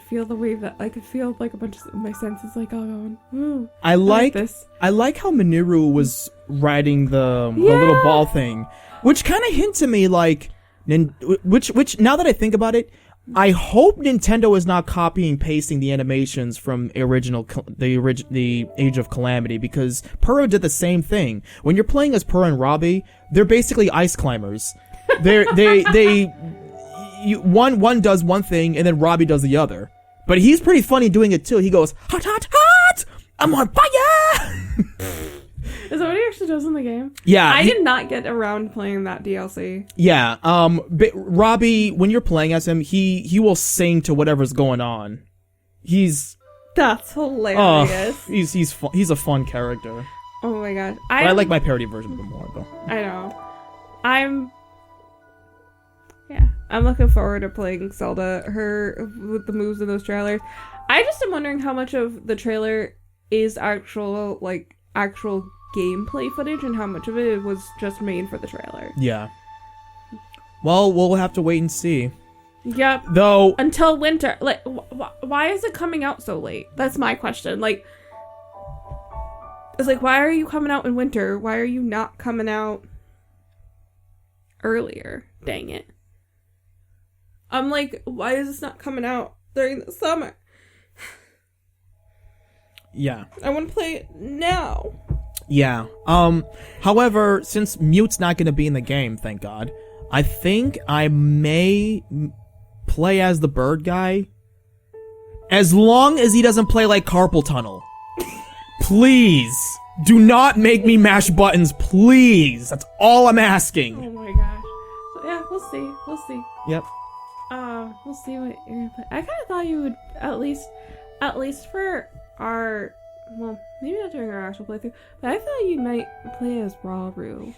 feel the wave that I could feel like a bunch of my senses like all going. Ooh, I like this. I like how Miniru was riding the little ball thing, which kind of hints to me like, which now that I think about it, I hope Nintendo is not copying pasting the animations from the Age of Calamity, because Purah did the same thing. When you're playing as Purah and Robbie, they're basically ice climbers. One does one thing and then Robbie does the other. But he's pretty funny doing it too. He goes, hot, hot, hot! I'm on fire! Is that what he actually does in the game? Yeah. I did not get around playing that DLC. Yeah. But Robbie, when you're playing as him, he will sing to whatever's going on. That's hilarious. He's a fun character. Oh my gosh. I like my parody version of him more though. I know. I'm Yeah, I'm looking forward to playing Zelda, her with the moves in those trailers. I just am wondering how much of the trailer is actual gameplay footage and how much of it was just made for the trailer. Yeah. Well, we'll have to wait and see. Yep. Though until winter, like, why is it coming out so late? That's my question. Like, it's like, why are you coming out in winter? Why are you not coming out earlier? Dang it. I'm like, why is this not coming out during the summer? Yeah. I want to play it now. Yeah. However, since Mute's not going to be in the game, thank God, I think I may play as the bird guy. As long as he doesn't play like Carpal Tunnel. Please. Do not make me mash buttons, please. That's all I'm asking. Oh my gosh. So yeah, we'll see. We'll see. Yep. We'll see what you're gonna play. I kind of thought you would at least for our, well, maybe not during our actual playthrough, but I thought you might play as Rauru.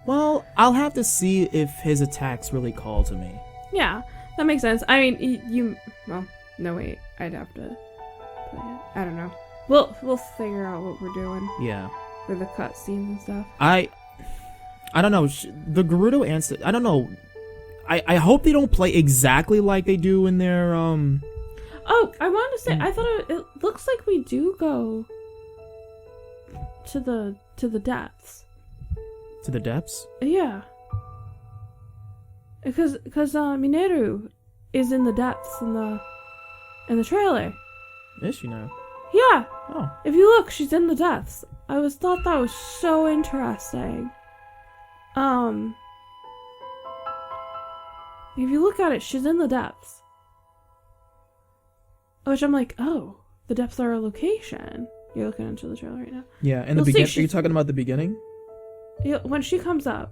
Well, I'll have to see if his attacks really call to me. Yeah, that makes sense. I mean, well, no wait, I'd have to play it. I don't know. We'll figure out what we're doing. Yeah. With the cutscenes and stuff. I don't know. The Gerudo answer. I don't know. I hope they don't play exactly like they do in their Oh, I wanted to say, I thought it looks like we do go to the depths. To the depths? Yeah. Because Mineru is in the depths in the trailer. Is she now? Yeah. Oh. If you look, she's in the depths. I thought that was so interesting. If you look at it, she's in the depths. Which I'm like, oh, the depths are a location. You're looking into the trailer right now. Yeah, in the beginning. Are you talking about the beginning? Yeah, when she comes up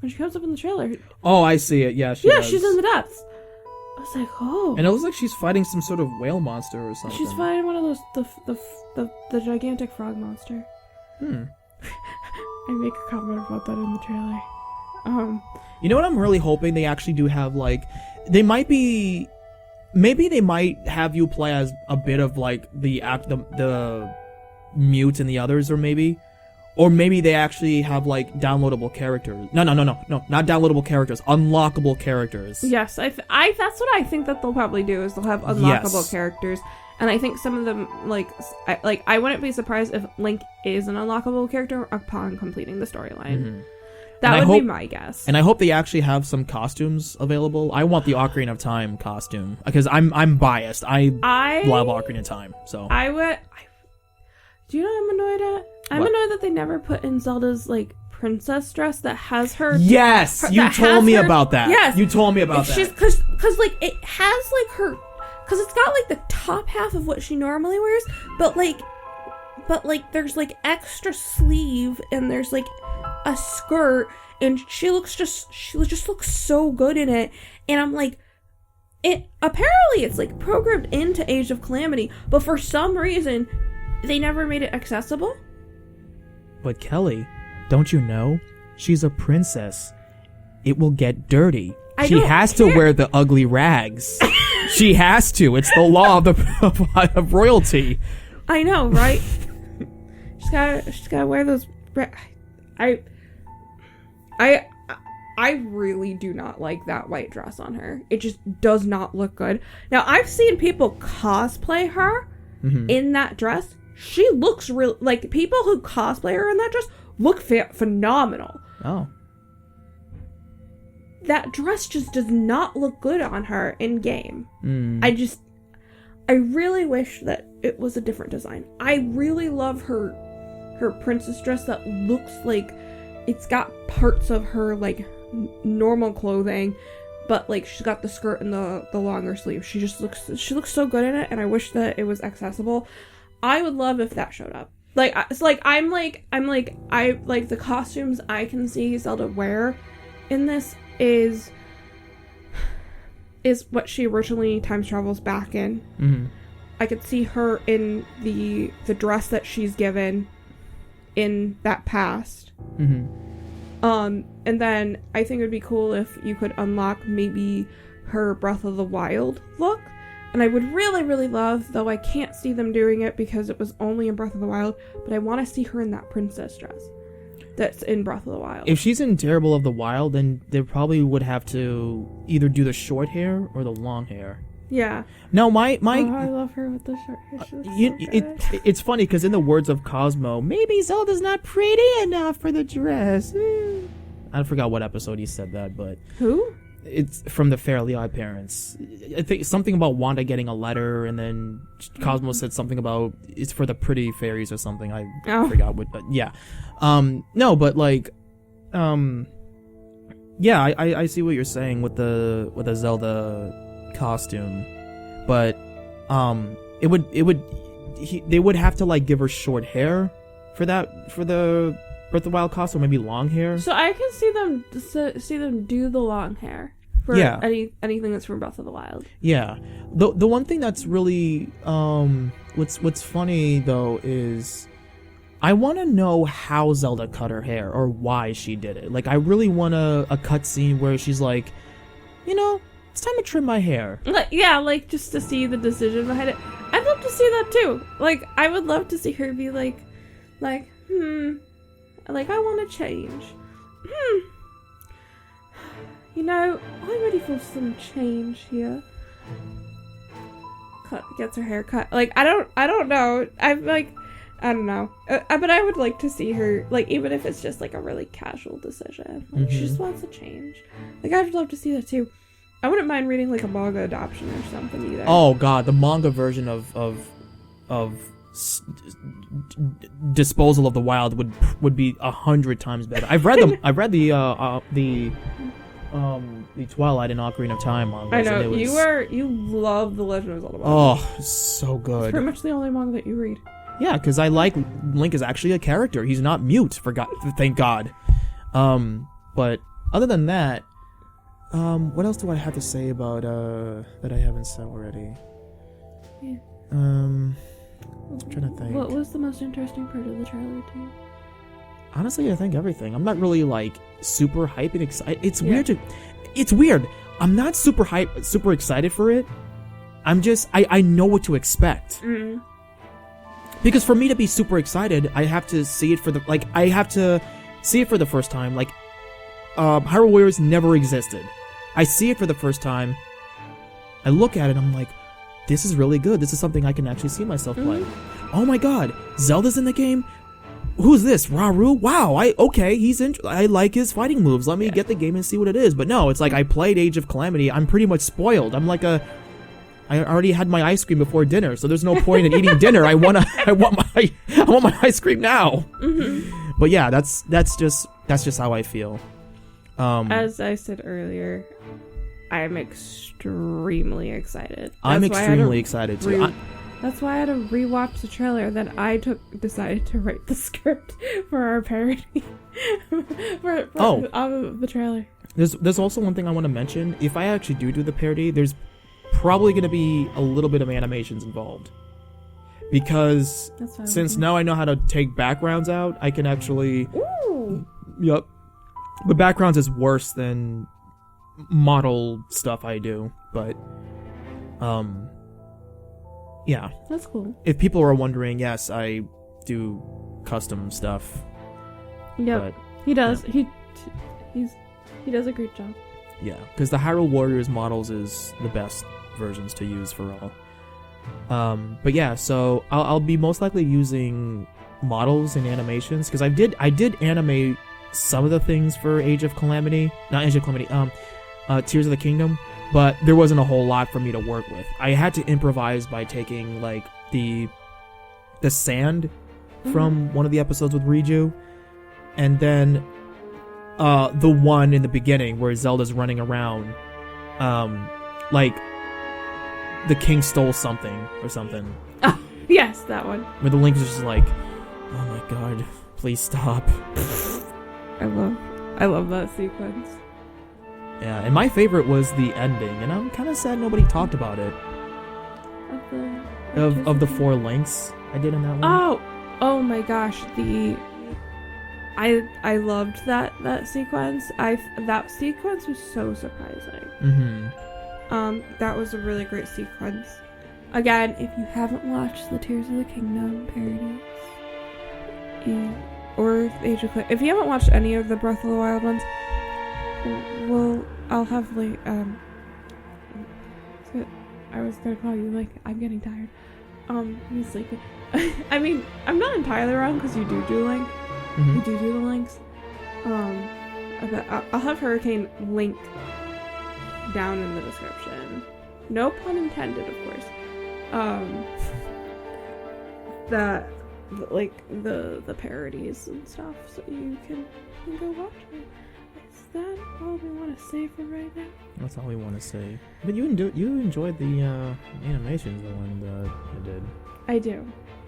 in the trailer. Oh, I see it. Yeah, she's in the depths. I was like, oh. And it looks like she's fighting some sort of whale monster or something. She's fighting one of those the gigantic frog monster. I make a comment about that in the trailer. You know what I'm really hoping they actually do have, like, maybe they might have you play as a bit of like the Mute and the others, or maybe they actually have like downloadable characters. No, not downloadable characters, unlockable characters. Yes, that's what I think that they'll probably do, is they'll have unlockable characters. And I think some of them, I wouldn't be surprised if Link is an unlockable character upon completing the storyline. Mm-hmm. That would be my guess. And I hope they actually have some costumes available. I want the Ocarina of Time costume, because I'm biased. I love Ocarina of Time, so. Do you know what I'm annoyed at? I'm annoyed that they never put in Zelda's, like, princess dress that has her... Yes! You told me about that. Yes! You told me about that. Because, like, it has, like, her... Because it's got, like, the top half of what she normally wears, but, like, there's, like, extra sleeve, and there's, like, a skirt, and she just looks so good in it, and I'm like, apparently it's, like, programmed into Age of Calamity, but for some reason, they never made it accessible. But Kelly, don't you know? She's a princess. It will get dirty. She has to wear the ugly rags. She has to. It's the law of royalty. I know, right? she's gotta wear those. I really do not like that white dress on her. It just does not look good. Now, I've seen people cosplay her in that dress. She looks real. Like, people who cosplay her in that dress look phenomenal. Oh. That dress just does not look good on her in game. I really wish that it was a different design. I really love her princess dress that looks like it's got parts of her, like, normal clothing, but, like, she's got the skirt and the longer sleeve. She looks so good in it, and I wish that it was accessible. I would love if that showed up. Like, it's like, I like the costumes I can see Zelda wear in this is what she originally time travels back in. I could see her in the dress that she's given in that past. And then I think it would be cool if you could unlock maybe her Breath of the Wild look. And I would really, really love, though I can't see them doing it because it was only in Breath of the Wild, but I want to see her in that princess dress that's in Breath of the Wild. If she's in Terrible of the Wild, then they probably would have to either do the short hair or the long hair. Yeah. No, my Oh, I love her with the short hair. She looks so good. it's funny because in the words of Cosmo, maybe Zelda's not pretty enough for the dress. I forgot what episode he said that, but Who? it's from the Fairly Odd Parents. I think something about Wanda getting a letter, and then Cosmo said something about it's for the pretty fairies or something. I forgot what. But yeah, no, but like, yeah, I see what you're saying with the Zelda costume, but they would have to like give her short hair for the Breath of the Wild costume, maybe long hair. So I can see them do the long hair for anything that's from Breath of the Wild. Yeah, the one thing that's really what's funny though is I want to know how Zelda cut her hair or why she did it. Like I really want a cut scene where she's like, it's time to trim my hair. Like just to see the decision behind it. I'd love to see that too. Like I would love to see her be like I want to change. I'm ready for some change here. Gets her hair cut. Like I don't know. I don't know. But I would like to see her, like, even if it's just like a really casual decision. Like she just wants to change. Like I'd love to see that too. I wouldn't mind reading like a manga adaptation or something either. Oh god, the manga version of Disposal of the Wild would be 100 times better. I've read the Twilight and Ocarina of Time mangas. I know, and you love the Legend of Zelda manga. Oh, so good. It's pretty much the only manga that you read. Yeah, because I like Link is actually a character. He's not mute, thank God. But other than that, what else do I have to say about that I haven't said already? Yeah. I'm trying to think. What was the most interesting part of the trailer to you? Honestly, I think everything. I'm not really like super hyped and excited. It's weird. I'm not super excited for it. I'm just I know what to expect. Mm. Because for me to be super excited, I have to see it for the first time. Like Hyrule Warriors never existed. I see it for the first time. I look at it, I'm like, this is really good. This is something I can actually see myself play. Oh my god, Zelda's in the game? Who's this? Rauru? Wow, I like his fighting moves. Let me get the game and see what it is. But no, it's like I played Age of Calamity. I'm pretty much spoiled. I'm like I already had my ice cream before dinner, so there's no point in eating dinner. I want my ice cream now. Mm-hmm. But yeah, that's just how I feel. As I said earlier, I'm extremely excited. I'm extremely excited too. That's why I had to rewatch the trailer. Then I decided to write the script for our parody for the trailer. There's also one thing I want to mention. If I actually do the parody, there's probably going to be a little bit of animations involved. Because since now I know how to take backgrounds out, I can actually... Ooh! Yep. The backgrounds is worse than model stuff I do, but... yeah. That's cool. If people are wondering, yes, I do custom stuff. Yep. He does. Yeah. He does a great job. Yeah, because the Hyrule Warriors models is the best versions to use for all. But yeah, so I'll be most likely using models and animations because I did animate some of the things for Age of Calamity, not Age of Calamity, Tears of the Kingdom, but there wasn't a whole lot for me to work with. I had to improvise by taking like the sand from one of the episodes with Riju, and then the one in the beginning where Zelda's running around, like the king stole something or something. Oh, yes, that one. Where the Link is just like, oh my god, please stop. I love that sequence. Yeah, and my favorite was the ending, and I'm kind of sad nobody talked about it. Of the 4 links I did in that one. Oh my gosh, I loved that sequence. That sequence was so surprising. That was a really great sequence. Again, if you haven't watched the Tears of the Kingdom parodies, or Age of if you haven't watched any of the Breath of the Wild ones, I'll have like I was gonna call you like I'm getting tired. You sleeping? I mean, I'm not entirely wrong because you do Link. You do the links. I'll have Hurricane link down in the description. No pun intended, of course. The parodies and stuff, so you can go watch it. Is that all we want to say for right now? That's all we want to say. But you enjoyed the animations, the one that I did. I do.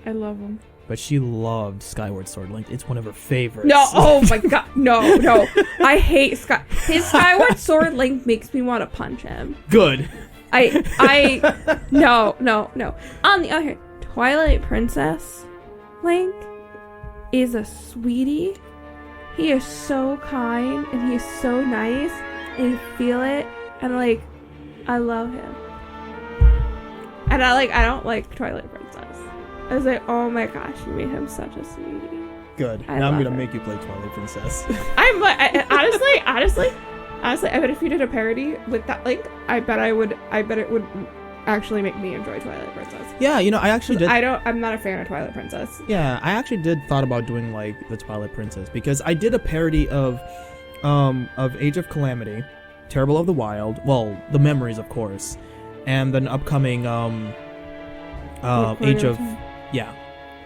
I love them. But she loved Skyward Sword Link. It's one of her favorites. No, oh my god, no. I hate his Skyward Sword Link makes me want to punch him. Good. No. On the other hand, Twilight Princess Link is a sweetie. He is so kind and he is so nice and you feel it and like I love him. And I don't like Twilight Princess. I was like, oh my gosh, you made him such a sweetie. Good. Now I'm gonna make you play Twilight Princess. Honestly, I bet if you did a parody with that link, I bet it would actually make me enjoy Twilight Princess. Yeah, I actually did. I'm not a fan of Twilight Princess. Yeah, I actually did thought about doing like the Twilight Princess because I did a parody of Age of Calamity, Terrible of the Wild, well, the memories of course, and then upcoming Age of yeah.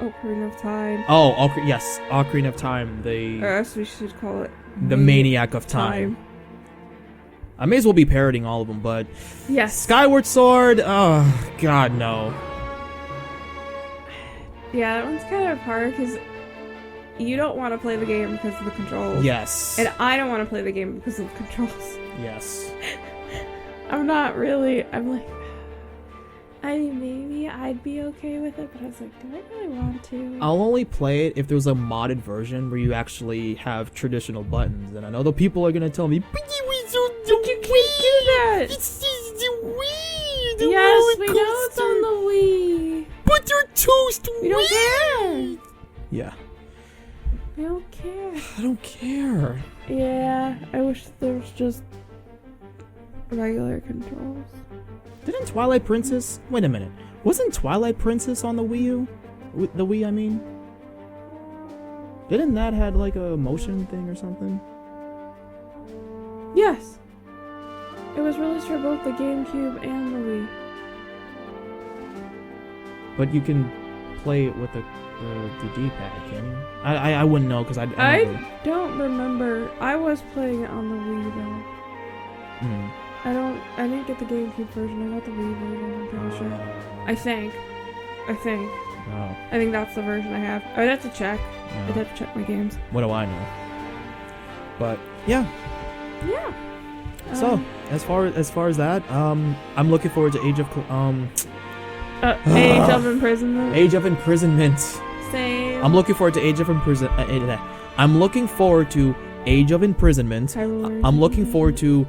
Ocarina of Time. Oh, yes, Ocarina of Time. Yes, we should call it the Maniac of Time. I may as well be parodying all of them, but yes, Skyward Sword. Oh God, no. Yeah, that one's kind of hard because you don't want to play the game because of the controls. Yes. And I don't want to play the game because of the controls. Yes. I'm like, I mean, maybe I'd be okay with it, but I was like, do I really want to? I'll only play it if there's a modded version where you actually have traditional buttons. And I know the people are going to tell me, but you can't do that! It's the Wii! Yes, we know it's on the Wii! But you're toast We don't care! Yeah. We don't care. I don't care. Yeah, I wish there was just regular controls. Didn't Twilight Princess... Wait a minute. Wasn't Twilight Princess on the Wii U? The Wii, I mean? Didn't that had like a motion thing or something? Yes. It was released for both the GameCube and the Wii. But you can play it with the D-pad, can you? I wouldn't know because I don't remember. I was playing it on the Wii though. I didn't get the GameCube version. I got the Wii version. I'm pretty sure. I think. Oh. I think that's the version I have. I'd have to check. No. I'd have to check my games. What do I know? But yeah. Yeah. So as far as that, I'm looking forward to Age of Imprisonment. Age of Imprisonment. Same. I'm looking forward to Age of Imprisonment. I'm looking forward to Age of Imprisonment. I'm looking forward to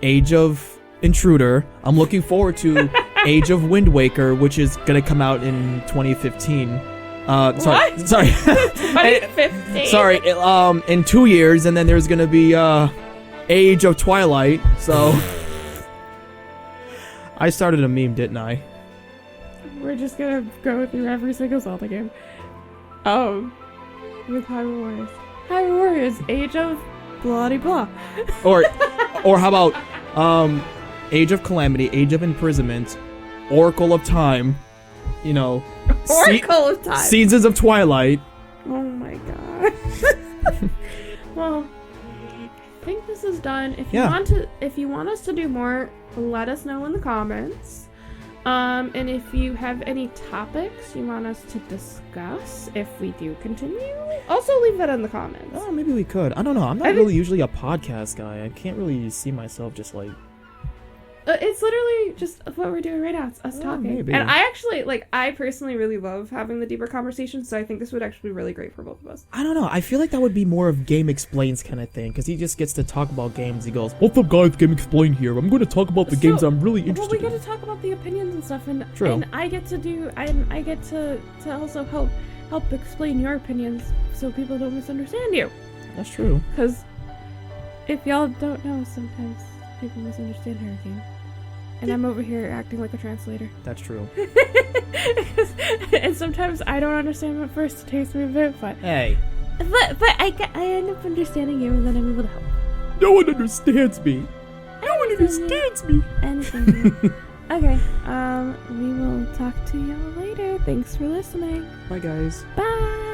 Age of Intruder. I'm looking forward to Age of Wind Waker, which is gonna come out in 2015. Sorry. 2015. Sorry. In 2 years, and then there's gonna be Age of Twilight. So I started a meme, didn't I? We're just gonna go through every single Zelda game. With Hyrule Warriors. Hyrule Warriors, Age of blah blah. Or how about Age of Calamity, Age of Imprisonment, Oracle of Time, Oracle of Time, Seasons of Twilight. Oh my god. Well, I think this is done. If you want us to do more, let us know in the comments. And if you have any topics you want us to discuss, if we do continue, also leave that in the comments. Oh, maybe we could. I don't know. I'm not really usually a podcast guy. I can't really see myself just like It's literally just what we're doing right now. It's us talking. Maybe. And I personally really love having the deeper conversations, so I think this would actually be really great for both of us. I don't know. I feel like that would be more of Game Explains kind of thing, because he just gets to talk about games. He goes, "What's up, guys? Game Explain here. I'm going to talk about the games I'm really interested in." Well, we get to talk about the opinions and stuff, and True. and I get to also help explain your opinions so people don't misunderstand you. That's true. Because if y'all don't know, sometimes people misunderstand Hurricane. And I'm over here acting like a translator. That's true. And sometimes I don't understand him at first. It takes me a bit, but Hey. I end up understanding you, and then I'm able to help. No one understands me. No one understands me. Anything. Okay. We will talk to y'all later. Thanks for listening. Bye, guys. Bye.